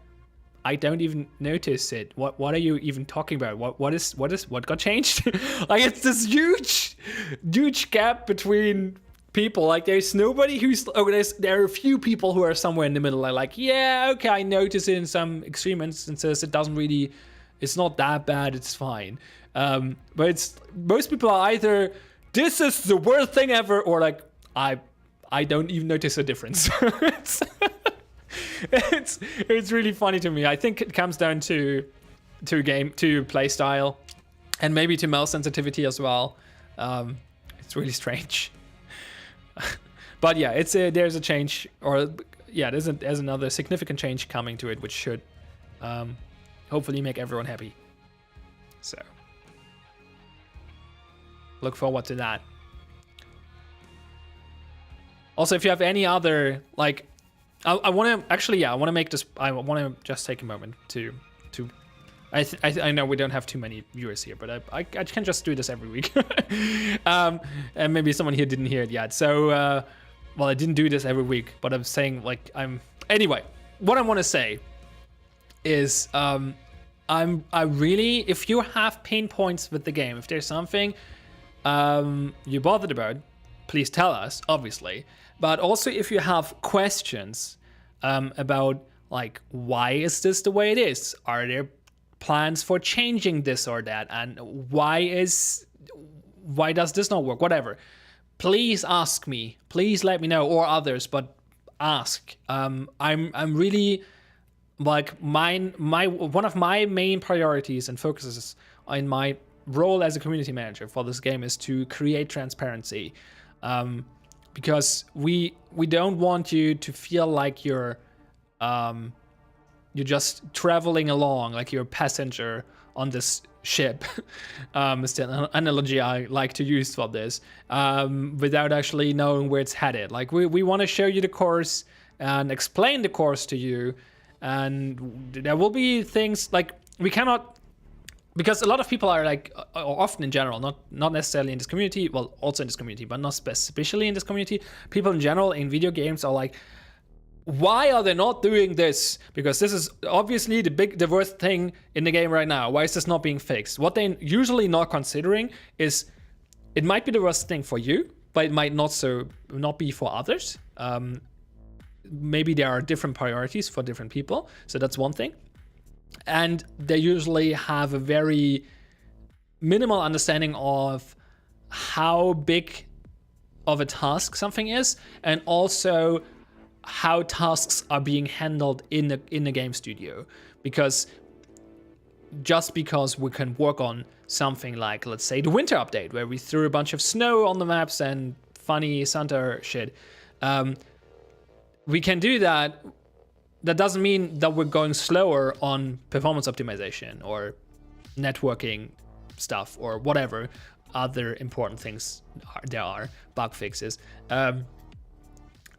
G: I don't even notice it. What are you even talking about? What got changed? Like, it's this huge gap between people. Like, there's nobody who's. Oh, there are a few people who are somewhere in the middle. Like, yeah, okay, I notice it in some extreme instances. It doesn't really. It's not that bad. It's fine. But it's most people are either this is the worst thing ever, or like I don't even notice a difference. it's really funny to me. I think it comes down to play style, and maybe to mouse sensitivity as well. It's really strange. But yeah, there's a change, or yeah, there's another significant change coming to it, which should hopefully make everyone happy. So look forward to that. Also, if you have any other, like, I want to make this. I want to just take a moment to. I know we don't have too many viewers here, but I can just do this every week. And maybe someone here didn't hear it yet. So, well, I didn't do this every week, but I'm saying, like, anyway, what I want to say is, I really, if you have pain points with the game, if there's something you're bothered about, please tell us, obviously. But also, if you have questions about, like, why is this the way it is? Are there plans for changing this or that? And why does this not work? Whatever. Please ask me. Please let me know, or others, but ask. I'm really, like, one of my main priorities and focuses in my role as a community manager for this game is to create transparency. Because we don't want you to feel like you're just traveling along, like you're a passenger on this ship. It's the analogy I like to use for this, without actually knowing where it's headed. Like, we want to show you the course and explain the course to you, and there will be things like we cannot. Because a lot of people are like, or often in general, not necessarily in this community, well, also in this community, but not especially in this community, people in general in video games are like, why are they not doing this? Because this is obviously the worst thing in the game right now. Why is this not being fixed? What they're usually not considering is it might be the worst thing for you, but it might not be for others. Maybe there are different priorities for different people, so that's one thing. And they usually have a very minimal understanding of how big of a task something is, and also how tasks are being handled in the game studio. Because just because we can work on something like, let's say, the winter update, where we threw a bunch of snow on the maps and funny Santa shit, we can do that. That doesn't mean that we're going slower on performance optimization or networking stuff or whatever other important things there are, bug fixes.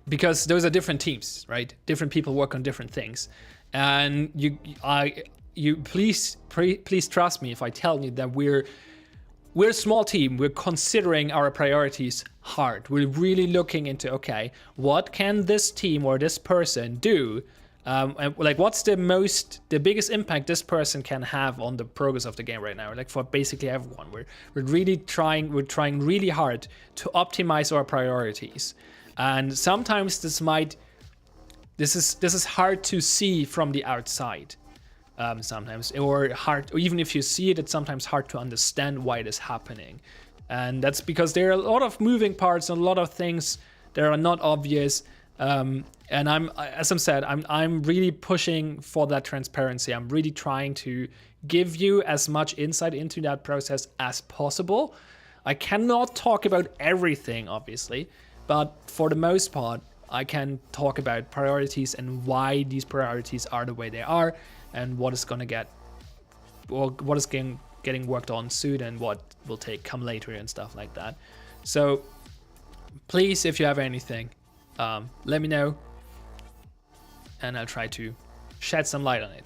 G: Because those are different teams, right? Different people work on different things. And please trust me if I tell you that we're a small team. We're considering our priorities hard. We're really looking into, okay, what can this team or this person do? And like, what's the biggest impact this person can have on the progress of the game right now? Like, for basically everyone, we're trying really hard to optimize our priorities. And sometimes this is hard to see from the outside. Sometimes, or even if you see it, it's sometimes hard to understand why it is happening. And that's because there are a lot of moving parts and a lot of things that are not obvious. And as I said, I'm really pushing for that transparency. I'm really trying to give you as much insight into that process as possible. I cannot talk about everything, obviously, but for the most part, I can talk about priorities and why these priorities are the way they are, and what is going to get, or what is getting worked on soon, and what will come later and stuff like that. So please, if you have anything, let me know, and I'll try to shed some light on it.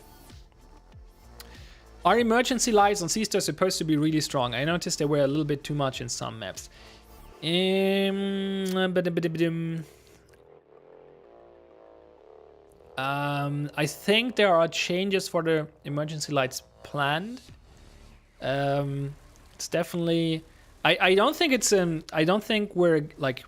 G: Are emergency lights on Seastar supposed to be really strong? I noticed they were a little bit too much in some maps. I think there are changes for the emergency lights planned. It's definitely. I don't think it's I don't think we're like.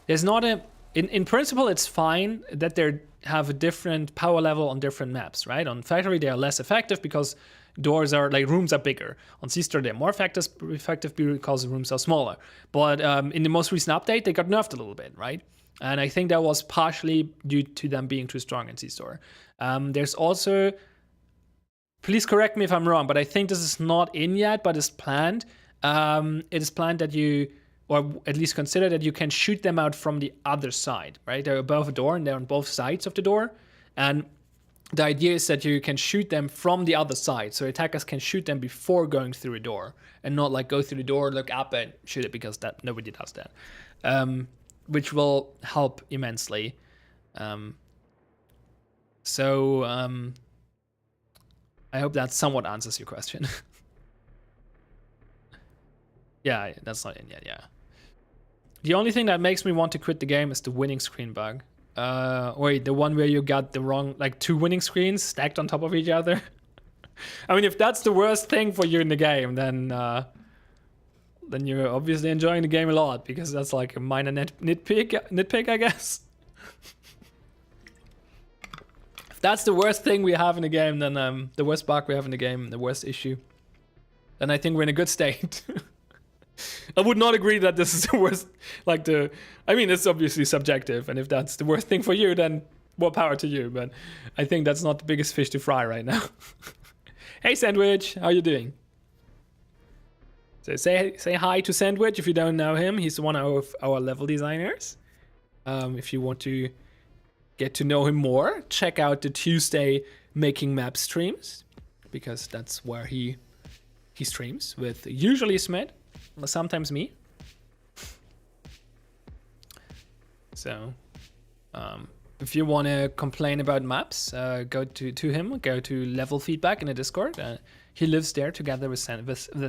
G: there's not a in principle it's fine that they have a different power level on different maps, right? On Factory they are less effective because doors are like rooms are bigger. On Seastar they're more effective because rooms are smaller. But in the most recent update they got nerfed a little bit, right? And I think that was partially due to them being too strong in Seastar. There's also, please correct me if I'm wrong, but I think this is not in yet, but it's planned. It is planned that you, or at least consider that you can shoot them out from the other side, right? They're above a door and they're on both sides of the door. And the idea is that you can shoot them from the other side. So attackers can shoot them before going through a door and not like go through the door, look up and shoot it, because that nobody does that. Which will help immensely. I hope that somewhat answers your question. Yeah, that's not in yet, yeah. The only thing that makes me want to quit the game is the winning screen bug. Wait, the one where you got the wrong, like 2 winning screens stacked on top of each other? I mean, if that's the worst thing for you in the game, then you're obviously enjoying the game a lot, because that's like a minor nitpick, I guess. If that's the worst thing we have in the game, then the worst bug we have in the game, the worst issue, then I think we're in a good state. I would not agree that this is the worst, like I mean, it's obviously subjective, and if that's the worst thing for you, then more power to you, but I think that's not the biggest fish to fry right now. Hey Sandwich, how you doing? So say hi to Sandwich if you don't know him. He's one of our level designers. If you want to get to know him more, check out the Tuesday Making Map streams, because that's where he streams with usually Smith, sometimes me. So if you want to complain about maps, go to him, go to Level Feedback in the Discord. He lives there together with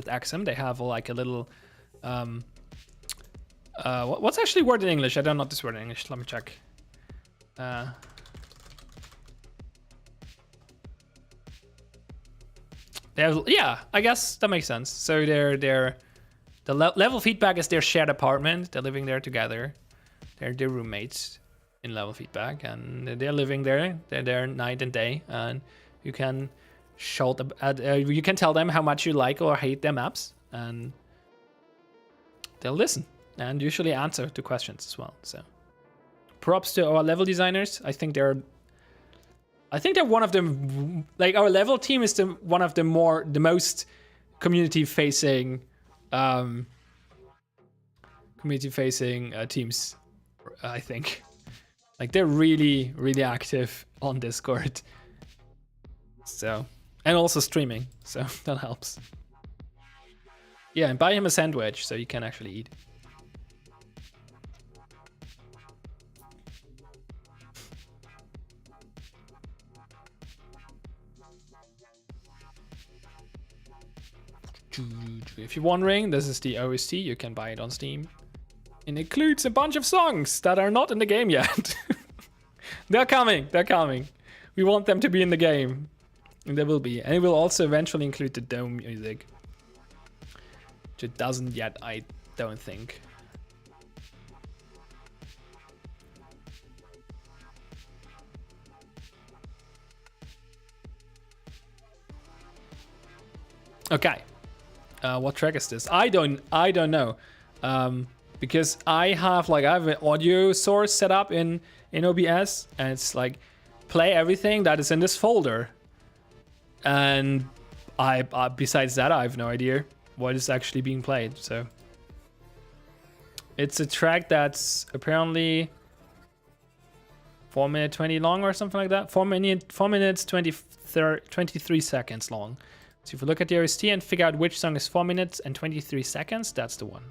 G: Axum. They have like a little what's actually word in English? I don't know this word in English. Let me check. Yeah, I guess that makes sense. So the Level Feedback is their shared apartment. They're living there together. They're their roommates in Level Feedback, and they're living there. They're there night and day, and you can you can tell them how much you like or hate their maps, and they'll listen and usually answer to questions as well. So props to our level designers. I think they're one of them. Like, our level team is one of the most community facing teams, I think. Like, they're really, really active on Discord. So, and also streaming, so that helps. Yeah, and buy him a sandwich so you can actually eat. If you're wondering, this is the OST. You can buy it on Steam. It includes a bunch of songs that are not in the game yet. They're coming. They're coming. We want them to be in the game. And they will be. And it will also eventually include the Dome music. Which it doesn't yet, I don't think. Okay. What track is this? I don't know. Because I have an audio source set up in OBS, and it's like play everything that is in this folder. And besides that, I have no idea what is actually being played. So it's a track that's apparently 4 minutes 20 long or something like that. 4 minutes 23 seconds long. So if you look at the OST and figure out which song is 4 minutes and 23 seconds, that's the one.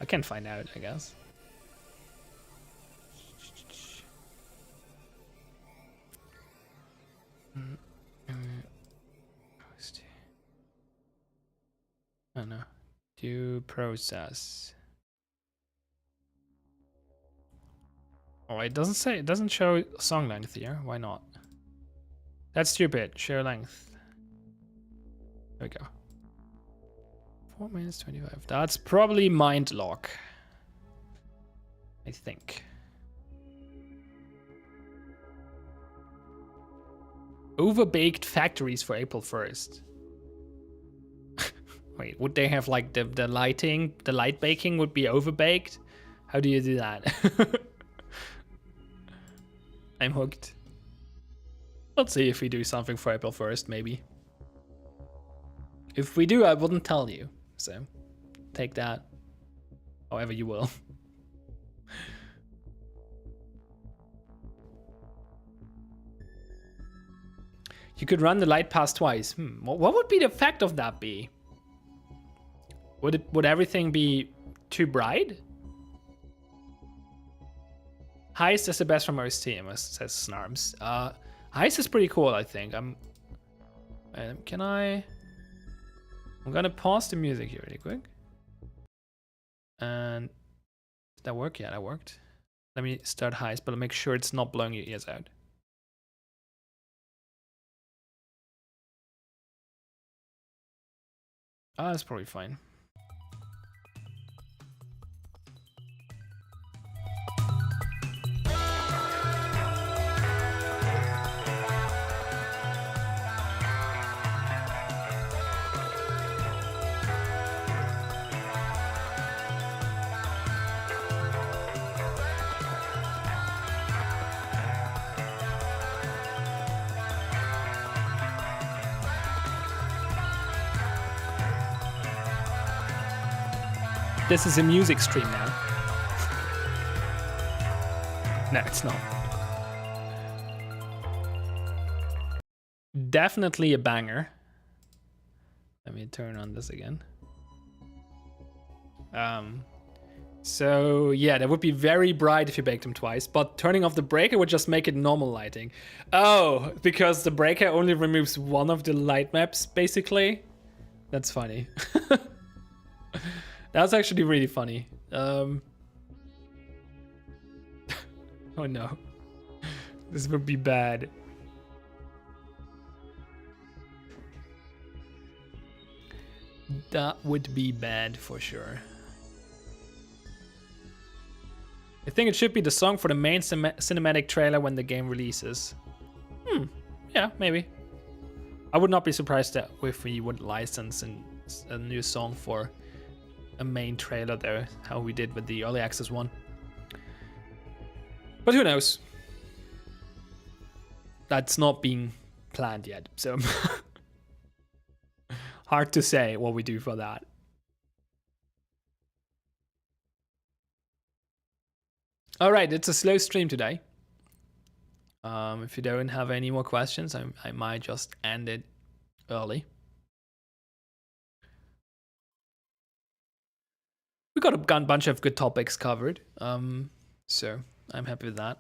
G: I can find out, I guess. Oh no. Due process. Oh, it doesn't show song length here. Why not? That's stupid. Show length. There we go. 4 minutes 25. That's probably mind lock. I think. Overbaked factories for April 1st. Wait, would they have like the lighting, the light baking would be overbaked? How do you do that? I'm hooked. Let's see if we do something for April 1st, maybe. If we do, I wouldn't tell you. So, take that however you will. You could run the light pass twice. What would be the effect of that be? Would everything be too bright? Heist is the best from most teams, says Snarms. Heist is pretty cool, I think. I'm gonna pause the music here really quick. And did that work? Yeah, that worked. Let me start Heist, but I'll make sure it's not blowing your ears out. That's probably fine. This is a music stream now. No, it's not. Definitely a banger. Let me turn on this again. So yeah, that would be very bright if you baked them twice, but turning off the breaker would just make it normal lighting. Oh, because the breaker only removes one of the light maps, basically. That's funny. That's actually really funny. Oh no. This would be bad. That would be bad for sure. I think it should be the song for the main cinematic trailer when the game releases. Yeah, maybe. I would not be surprised that if we would license a new song for a main trailer there, how we did with the early access one. But who knows? That's not being planned yet, so hard to say what we do for that. All right, it's a slow stream today. If you don't have any more questions, I might just end it early. We got a bunch of good topics covered, so I'm happy with that.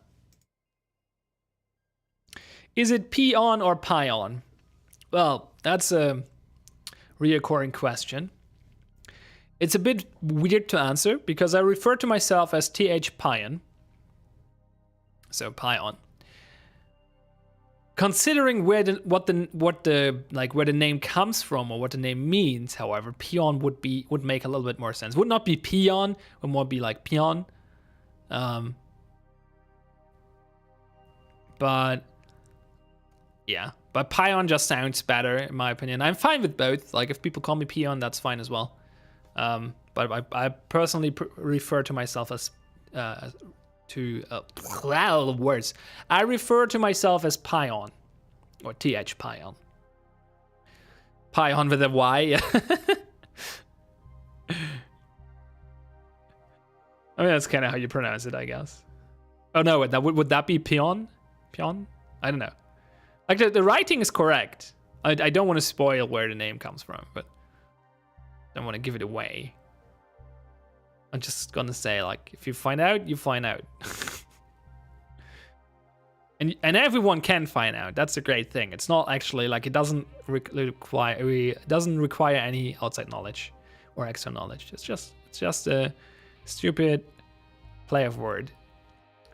G: Is it P-on or Pi-on? Well, that's a reoccurring question. It's a bit weird to answer because I refer to myself as TH Pion. So Pi-on. Considering where the name comes from or what the name means, however, Pion would make a little bit more sense. Would not be Pion, would more be like Pion. But yeah, but Pion just sounds better in my opinion. I'm fine with both. Like if people call me Pion, that's fine as well. But I personally refer to myself as words. I refer to myself as Pion or TH Pion. Pion with a Y. I mean, that's kind of how you pronounce it, I guess. Oh no, would that be Pion? Pion? I don't know. Like the writing is correct. I don't want to spoil where the name comes from, but don't want to give it away. I'm just gonna say, like, if you find out, you find out. and everyone can find out. That's a great thing. It's not actually like it doesn't require any outside knowledge or extra knowledge. It's just a stupid play of word,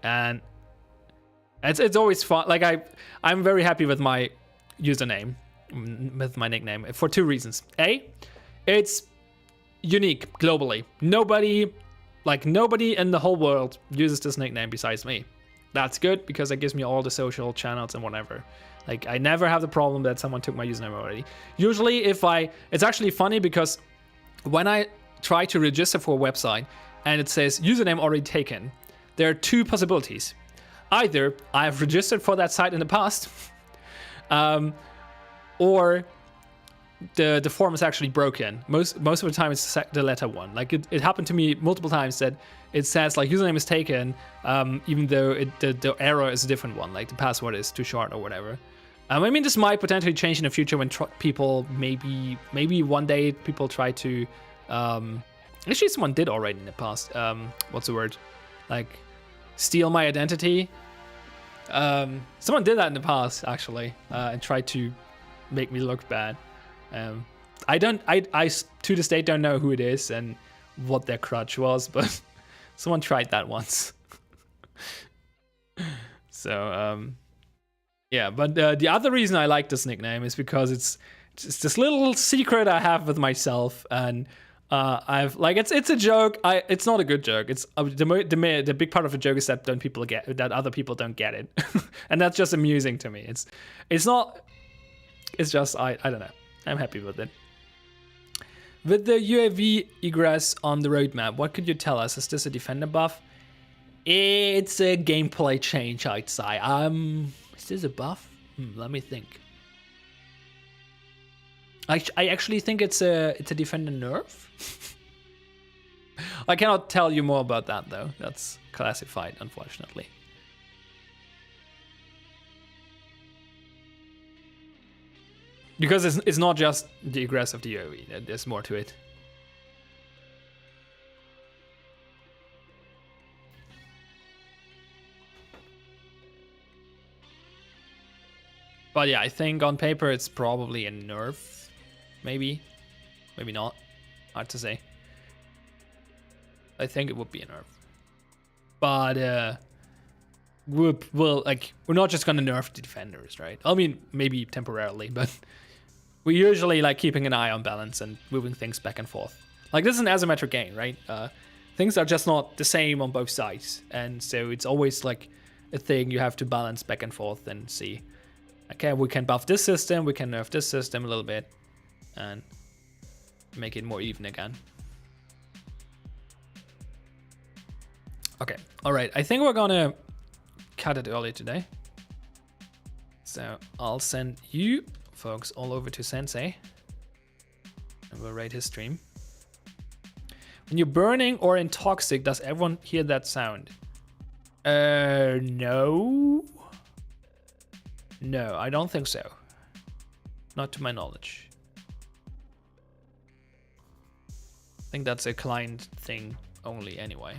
G: and it's always fun. Like I'm very happy with my username, with my nickname for two reasons. A, it's unique globally. Nobody in the whole world uses this nickname besides me. That's good because it gives me all the social channels and whatever. Like, I never have the problem that someone took my username already. Usually it's actually funny because when I try to register for a website and it says username already taken, there are two possibilities. Either I have registered for that site in the past, or the form is actually broken. Most of the time it's the latter one. Like it happened to me multiple times that it says like username is taken, even though the error is a different one, like the password is too short or whatever. I mean, this might potentially change in the future when people maybe one day people try to actually someone did already in the past. What's the word? Like steal my identity. Someone did that in the past actually, and tried to make me look bad. I to this day don't know who it is and what their crutch was, but someone tried that once. So yeah, but the other reason I like this nickname is because it's this little secret I have with myself, and I've like it's a joke. It's not a good joke. It's the big part of the joke is that other people don't get it, and that's just amusing to me. It's not. It's just I don't know. I'm happy with it. With the UAV egress on the roadmap, what could you tell us? Is this a defender buff? It's a gameplay change, I'd say. Is this a buff? Let me think. I actually think it's a defender nerf. I cannot tell you more about that though. That's classified, unfortunately. Because it's not just the egress of the UAV, there's more to it. But yeah, I think on paper it's probably a nerf. Maybe not. Hard to say. I think it would be a nerf. But we're not just gonna nerf the defenders, right? I mean, maybe temporarily, but we're usually like keeping an eye on balance and moving things back and forth. Like this is an asymmetric game, right? Things are just not the same on both sides, and so it's always like a thing you have to balance back and forth and see. Okay, we can buff this system, we can nerf this system a little bit, and make it more even again. Okay, all right. I think we're gonna cut it early today. So I'll send you folks all over to Sensei and we'll rate his stream. When you're burning or in toxic, does everyone hear that sound? No. No, I don't think so. Not to my knowledge. I think that's a client thing only anyway.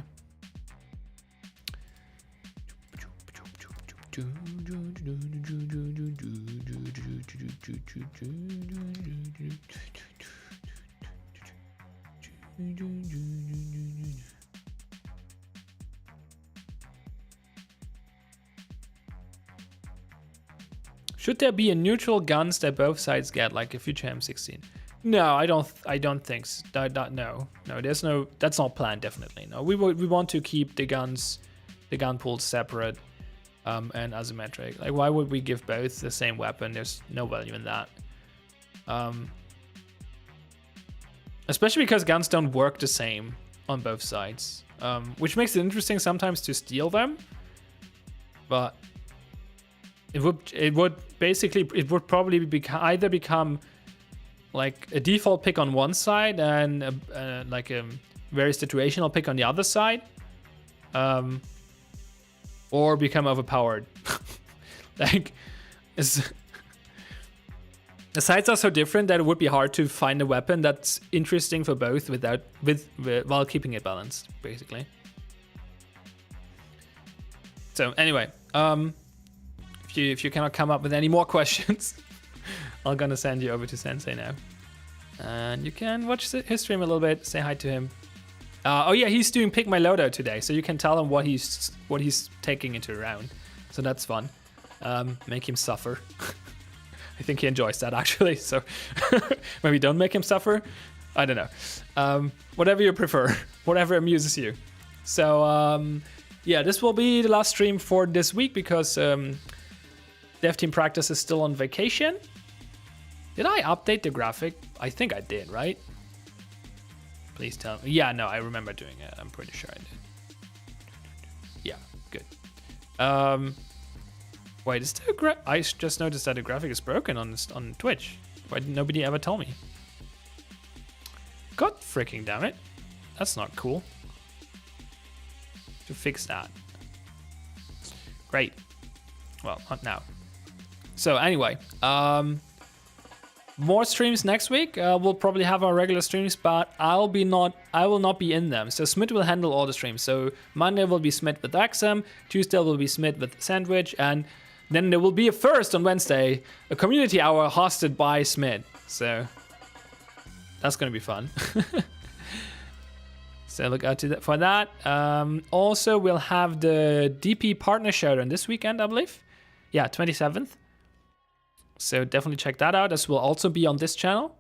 G: Should there be a neutral guns that both sides get, like a future M16? No, I don't think so. No, there's no. That's not planned. Definitely no. We want to keep the gun pools separate. And asymmetric. Like, why would we give both the same weapon? There's no value in that. Especially because guns don't work the same on both sides, which makes it interesting sometimes to steal them. But it would probably either become like a default pick on one side and like a very situational pick on the other side. Or become overpowered. Like, the sides are so different that it would be hard to find a weapon that's interesting for both while keeping it balanced, basically. So anyway, if you cannot come up with any more questions, I'm gonna send you over to Sensei now, and you can watch his stream a little bit, say hi to him. Oh yeah, he's doing Pick My Loadout today, so you can tell him what he's taking into a round. So that's fun. Make him suffer. I think he enjoys that actually. So maybe don't make him suffer. I don't know. Whatever you prefer, whatever amuses you. So yeah, this will be the last stream for this week because Dev Team Practice is still on vacation. Did I update the graphic? I think I did, right? Please tell me. Yeah, no, I remember doing it. I'm pretty sure I did. Yeah, good. Wait, is the I just noticed that the graphic is broken on Twitch. Why did nobody ever tell me? God freaking damn it. That's not cool. To fix that. Great. Well, not now. So anyway, more streams next week. We'll probably have our regular streams, but I will not be in them. So Smith will handle all the streams. So Monday will be Smith with Axum, Tuesday will be Smith with Sandwich, and then there will be a first on Wednesday, a community hour hosted by Smith. So that's gonna be fun. So look out for that. Also, we'll have the DP Partner Showdown this weekend, I believe. Yeah, 27th. So definitely check that out. This will also be on this channel.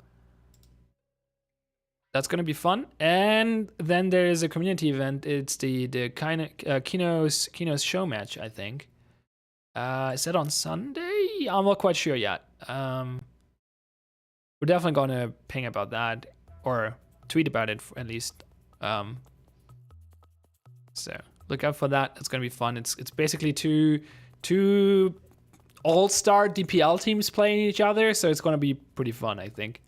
G: That's gonna be fun. And then there is a community event. It's the Kino's show match, I think. Is that on Sunday? I'm not quite sure yet. We're definitely gonna ping about that or tweet about it at least. So look out for that. It's gonna be fun. It's basically two all-star DPL teams playing each other, so it's gonna be pretty fun, I think.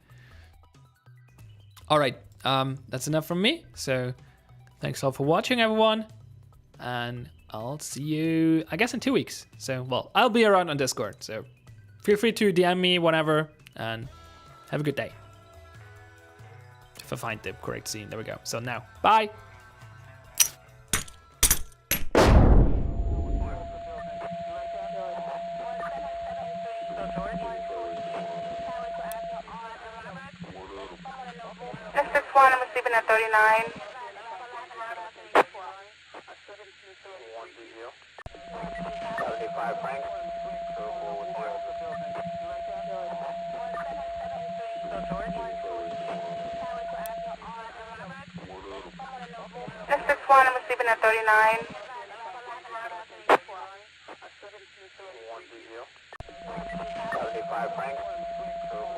G: All right, that's enough from me. So thanks all for watching, everyone, and I'll see you, I guess, in 2 weeks. So, well, I'll be around on Discord, so feel free to DM me whenever, and have a good day. If I find the correct scene, there we go. So now, bye.
H: One, I'm sleeping at 39. This is one, I'm sleeping at 39.